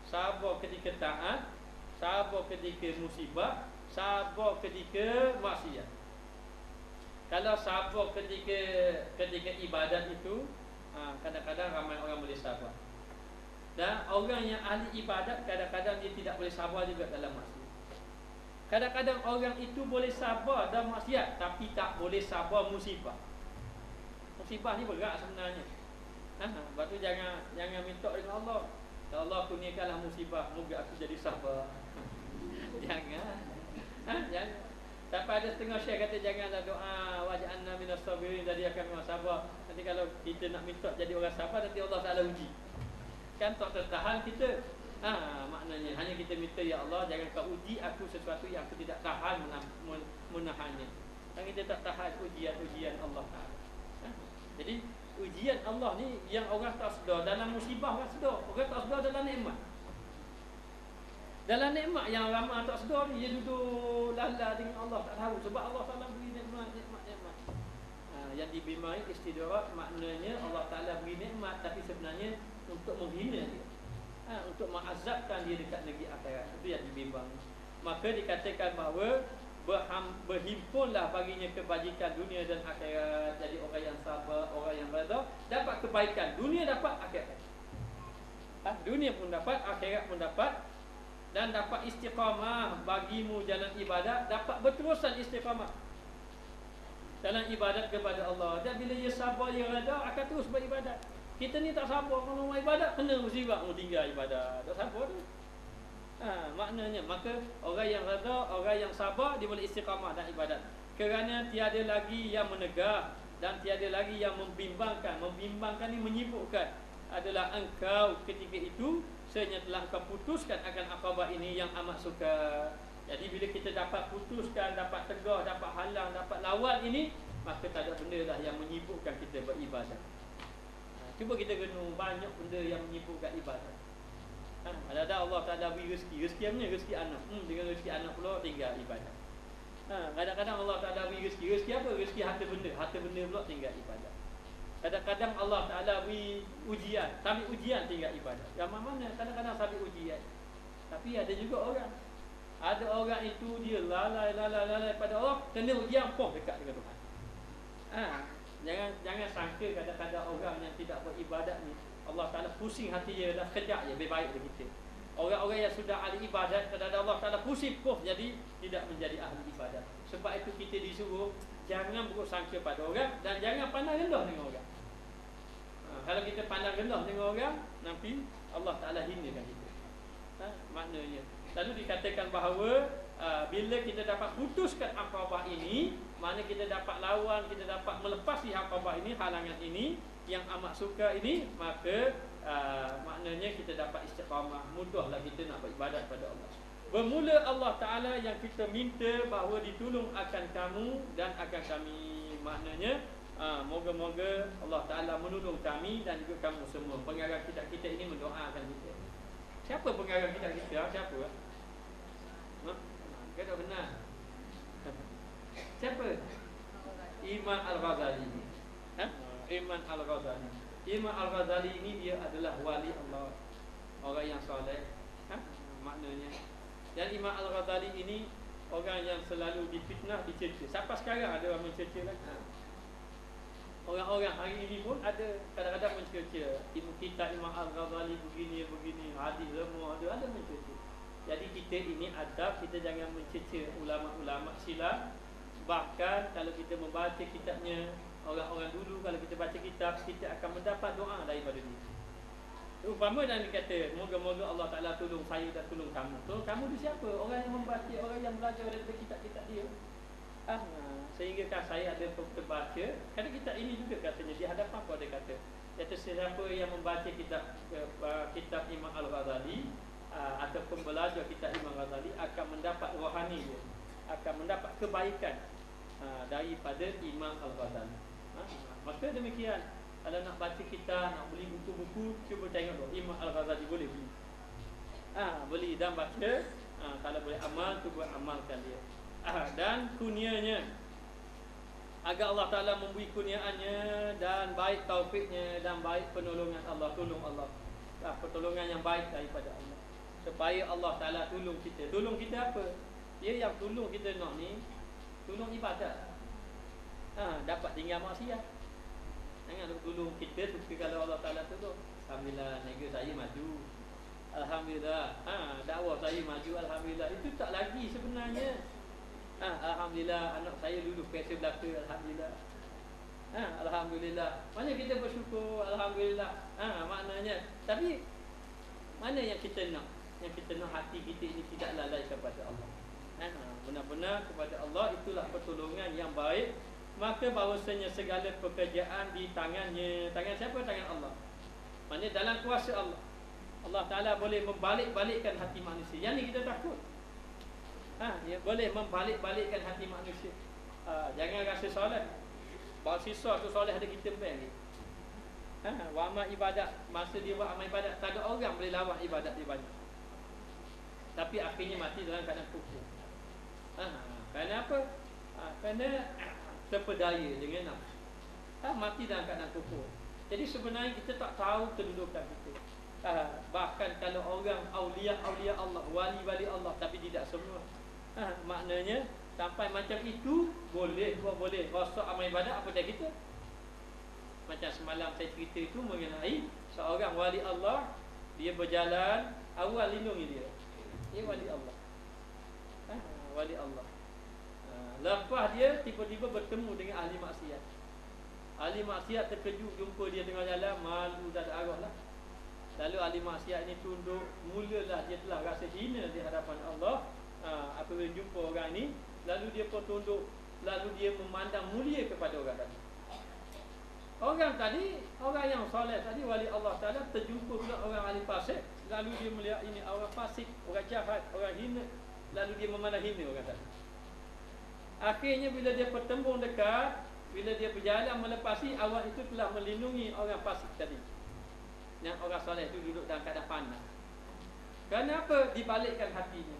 Sabar ketika taat, sabar ketika musibah, sabar ketika maksiat. Kalau sabar ketika ibadat itu, kadang-kadang ramai orang boleh sabar. Dan orang yang ahli ibadat kadang-kadang dia tidak boleh sabar juga dalam maksiat. Kadang-kadang orang itu boleh sabar dalam maksiat tapi tak boleh sabar musibah. Musibah ni berat sebenarnya. Sebab tu jangan minta dengan Allah. Ya Allah, kurniakanlah musibah, moga aku jadi sabar. Jangan. Jangan. Sampai ada setengah syekh kata janganlah doa waj'alna minas sabirin, jadi akan memang sabar. Nanti kalau kita nak minta jadi orang sabar, nanti Allah Taala uji. Kan tak tertahan kita. Maknanya hanya kita minta, ya Allah jangan kau uji aku sesuatu yang aku tidak tahan menahannya. Dan kita tak tahan ujian Allah Taala. Jadi ujian Allah ni yang orang tak sedar. Dalam musibah orang sedar, orang tak sedar dalam nikmat. Dalam nikmat yang ramai tak sedar ni, dia duduk lala dengan Allah, tak tahu sebab Allah Taala beri nikmat. Yang dibimbang istidrak maknanya Allah Taala beri nikmat tapi sebenarnya untuk menghina dia. Untuk mengazabkan dia dekat negeri akhirat. Itu yang dibimbang. Maka dikatakan bahawa berhimpunlah baginya kebajikan dunia dan akhirat. Jadi orang yang sabar, orang yang redha dapat kebaikan dunia, dapat akhirat. Dunia pun dapat, akhirat pun dapat. Dan dapat istiqamah bagimu jalan ibadat, dapat berterusan istiqamah dalam ibadat kepada Allah. Dan bila dia sabar, dia redha, akan terus beribadat. Kita ni tak sabar, kalau mau ibadat kena musibah, mau tinggal ibadat. Tak sabar tu. Maknanya maka orang yang redha, orang yang sabar, dia boleh istiqamah dalam ibadat. Kerana tiada lagi yang menegah dan tiada lagi yang membimbangkan. Membimbangkan ni menyibukkan adalah engkau ketika itu senyata telah engkau putuskan akan akabah ini yang amat suka. Jadi bila kita dapat putuskan, dapat tegah, dapat halang, dapat lawan ini, maka tak ada benda dah yang menyibukkan kita beribadat. Cuba kita renung banyak benda yang menyibukkan ibadat. Ada Allah Taala beri rezeki. Rezeki apa ni? Rezeki anak. Dengan rezeki anak pula tinggal ibadat. Kadang-kadang Allah Taala beri rezeki. Rezeki apa? Rezeki harta benda. Harta benda pula tinggal ibadat. Kadang-kadang Allah Taala beri ujian. Sambil ujian tinggal ibadat. Yang mana? Kadang-kadang sambil ujian. Tapi ada juga orang. Ada orang itu dia lalai pada Allah, kena ujian poh dekat dengan Tuhan. Jangan sangka kadang-kadang orang yang tidak beribadat ni Allah Taala pusing hati dia, dah kejap je lebih baik dari kita. Orang-orang yang sudah ahli ibadat, kadang-kadang Allah Taala pusing poh jadi tidak menjadi ahli ibadat. Sebab itu kita disuruh jangan buruk sangka pada orang dan jangan pandang rendah dengan orang. Kalau kita pandang rendah dengan orang, nanti Allah Taala hinakan kita. Maknanya lalu dikatakan bahawa bila kita dapat putuskan akabah ini, mana kita dapat lawan, kita dapat melepasi akabah ini, halangan ini yang amat suka ini, maka maknanya kita dapat istiqamah, mudahlah kita nak beribadat pada Allah. Bermula Allah Ta'ala yang kita minta bahawa ditolong akan kamu dan akan kami. Maknanya moga-moga Allah Ta'ala menolong kami dan juga kamu semua. Pengarang kita ini mendoakan kita. Siapa pengarang kita? Siapa? Kita tak benar. Siapa? Imam Al-Ghazali. Imam Al-Ghazali. Imam Al-Ghazali ini dia adalah wali Allah, orang yang soleh. Maknanya. Dan Imam Al-Ghazali ini orang yang selalu difitnah, dicerca. Sampai sekarang ada orang mencerca lah. Orang-orang hari ini pun ada kadang-kadang mencerca. Kita Imam Al-Ghazali begini, hadis lemah, ada mencerca. Jadi kita ini adab, kita jangan mencerca ulama-ulama silam. Bahkan kalau kita membaca kitabnya orang-orang dulu, kalau kita baca kitab, kita akan mendapat doa daripada dia. Umpama dan dikata, moga-moga Allah Ta'ala tolong saya dan tolong kamu. Tolong kamu tu siapa? Orang yang membaca, orang yang belajar daripada kitab-kitab dia. Sehingga kan saya ada terbaca, kerana kitab ini juga katanya di hadapan aku ada kata, iaitu siapa yang membaca kitab Imam Al-Ghazali ataupun belajar kitab Imam Al-Ghazali akan mendapat rohani dia, akan mendapat kebaikan daripada Imam Al-Ghazali. Maka demikian, kalau nak baca kitab, nak beli buku-buku, cuba tengok dulu Imam Al-Ghazali boleh beli. Beli dan baca. Kalau boleh amal, cuba amalkan dia. Dan kunianya, agar Allah Ta'ala memberi kuniaannya dan baik taufiknya dan baik penolongan Allah. Tolong Allah, pertolongan yang baik daripada Allah, supaya Allah Ta'ala tolong kita. Tolong kita apa? Dia yang tolong kita nak ni, tolong ibadat. Dapat tinggal maksiat. Jangan tolong kita tu kalau Allah Ta'ala tolong. Alhamdulillah, negara saya maju. Alhamdulillah, dakwah saya maju. Alhamdulillah. Itu tak lagi sebenarnya. Alhamdulillah, anak saya dulu PSA Belaka. Alhamdulillah. Alhamdulillah. Mana kita bersyukur. Alhamdulillah. Maknanya. Tapi mana yang kita nak? Yang kita nak hati kita ini tidak lalai kepada Allah. Benar-benar kepada Allah, itulah pertolongan yang baik. Maka bahawasanya segala pekerjaan di tangannya. Tangan siapa? Tangan Allah. Maksudnya dalam kuasa Allah. Allah Ta'ala boleh membalik-balikkan hati manusia. Yang ni kita takut. Dia boleh membalik-balikkan hati manusia. Jangan rasa soleh. Bahawa siswa tu soleh ada kita bank ni. Buat amal ibadat. Masa dia buat amal ibadat, tak ada orang boleh lawan ibadat dia banyak. Tapi akhirnya mati dalam keadaan kufur. Kerana apa? Kerana terpedaya dengan nafsu. Mati dalam keadaan kufur. Jadi sebenarnya kita tak tahu kedudukan kita. Bahkan kalau orang awliya Allah, wali-wali Allah, tapi tidak semua. Maknanya sampai macam itu boleh rosak amal ibadat apa dah kita. Macam semalam saya cerita itu mengenai seorang wali Allah, dia berjalan, awal lindungi dia. Dia wali Allah. Wali Allah. Lepas dia tiba-tiba bertemu dengan ahli maksiat. Ahli maksiat terkejut jumpa dia tengah jalan, malu dan arah lah. Lalu ahli maksiat ini tunduk. Mulalah dia telah rasa hina di hadapan Allah apabila jumpa orang ini. Lalu dia pun tunduk. Lalu dia memandang mulia kepada orang tadi. Orang tadi, orang yang soleh tadi, wali Allah Ta'ala, terjumpa pula orang ahli fasik. Lalu dia melihat ini orang fasik, orang jahat, orang hina. Lalu dia memandang hina orang tadi. Akhirnya bila dia bertembung dekat, bila dia berjalan melepasi, awal itu telah melindungi orang fasik tadi. Yang orang soleh itu duduk dalam keadaan panas. Kenapa? Dibalikkan hatinya.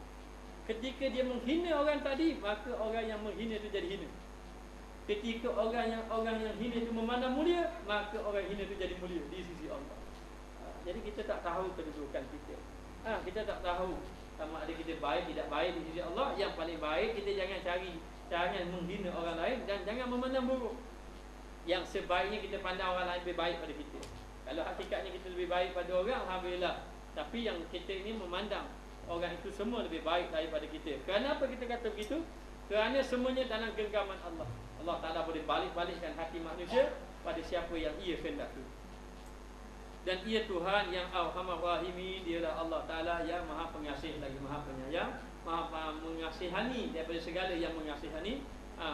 Ketika dia menghina orang tadi, maka orang yang menghina itu jadi hina. Ketika orang yang hina itu memandang mulia, maka orang hina itu jadi mulia di sisi Allah. Jadi kita tak tahu kedudukan kita. Kita tak tahu sama ada kita baik tidak baik di sisi Allah. Yang paling baik, kita jangan menghina orang lain dan jangan memandang buruk. Yang sebaiknya kita pandang orang lain lebih baik pada kita. Kalau hakikatnya kita lebih baik pada orang, alhamdulillah. Tapi yang kita ini memandang orang itu semua lebih baik daripada kita. Kenapa kita kata begitu? Kerana semuanya dalam genggaman Allah. Allah Ta'ala boleh balik-balikkan hati manusia pada siapa yang ia kehendaki. Dan ia Tuhan yang Arhamar Rahimin. Dialah Allah Ta'ala yang Maha Pengasih lagi Maha Penyayang, Maha mengasihani daripada segala yang mengasihani.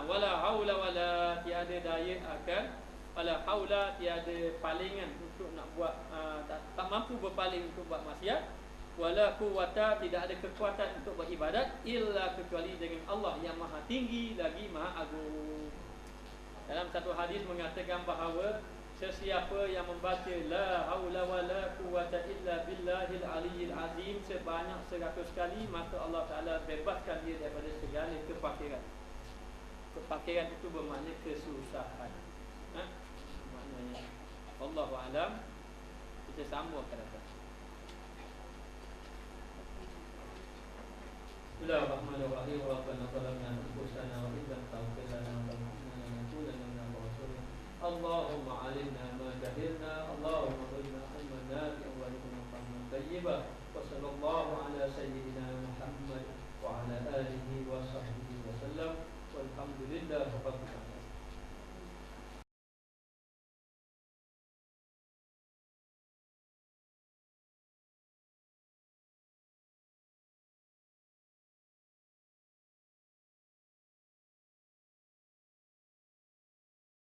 Wala haula wala, tiada daya akan, wala haula, tiada palingan untuk nak buat, tak mampu berpaling untuk buat maksiat. wala quwwata, tidak ada kekuatan untuk beribadat illa kecuali dengan Allah yang maha tinggi lagi maha agung. Dalam satu hadis mengatakan bahawa sesiapa yang membaca la haula wala quwwata illa billahil aliyyil azim sebanyak 100 kali, maka Allah Taala bebaskan dia daripada segala kefakiran. Kefakiran itu bermakna kesusahan. Maknanya Allahu a'lam. Kita sambung akan datang. Bismillahirrahmanirrahim. Rabbana zalamna anfusana wa in lam taghfir lana wa tarhamna lanakunanna minal khasirin. Allahumma 'allimna ma jahilna, Allahumma zidna ilman nafi'an wa rizqan tayyiban. Wa sallallahu ala sayyidina Muhammad wa ala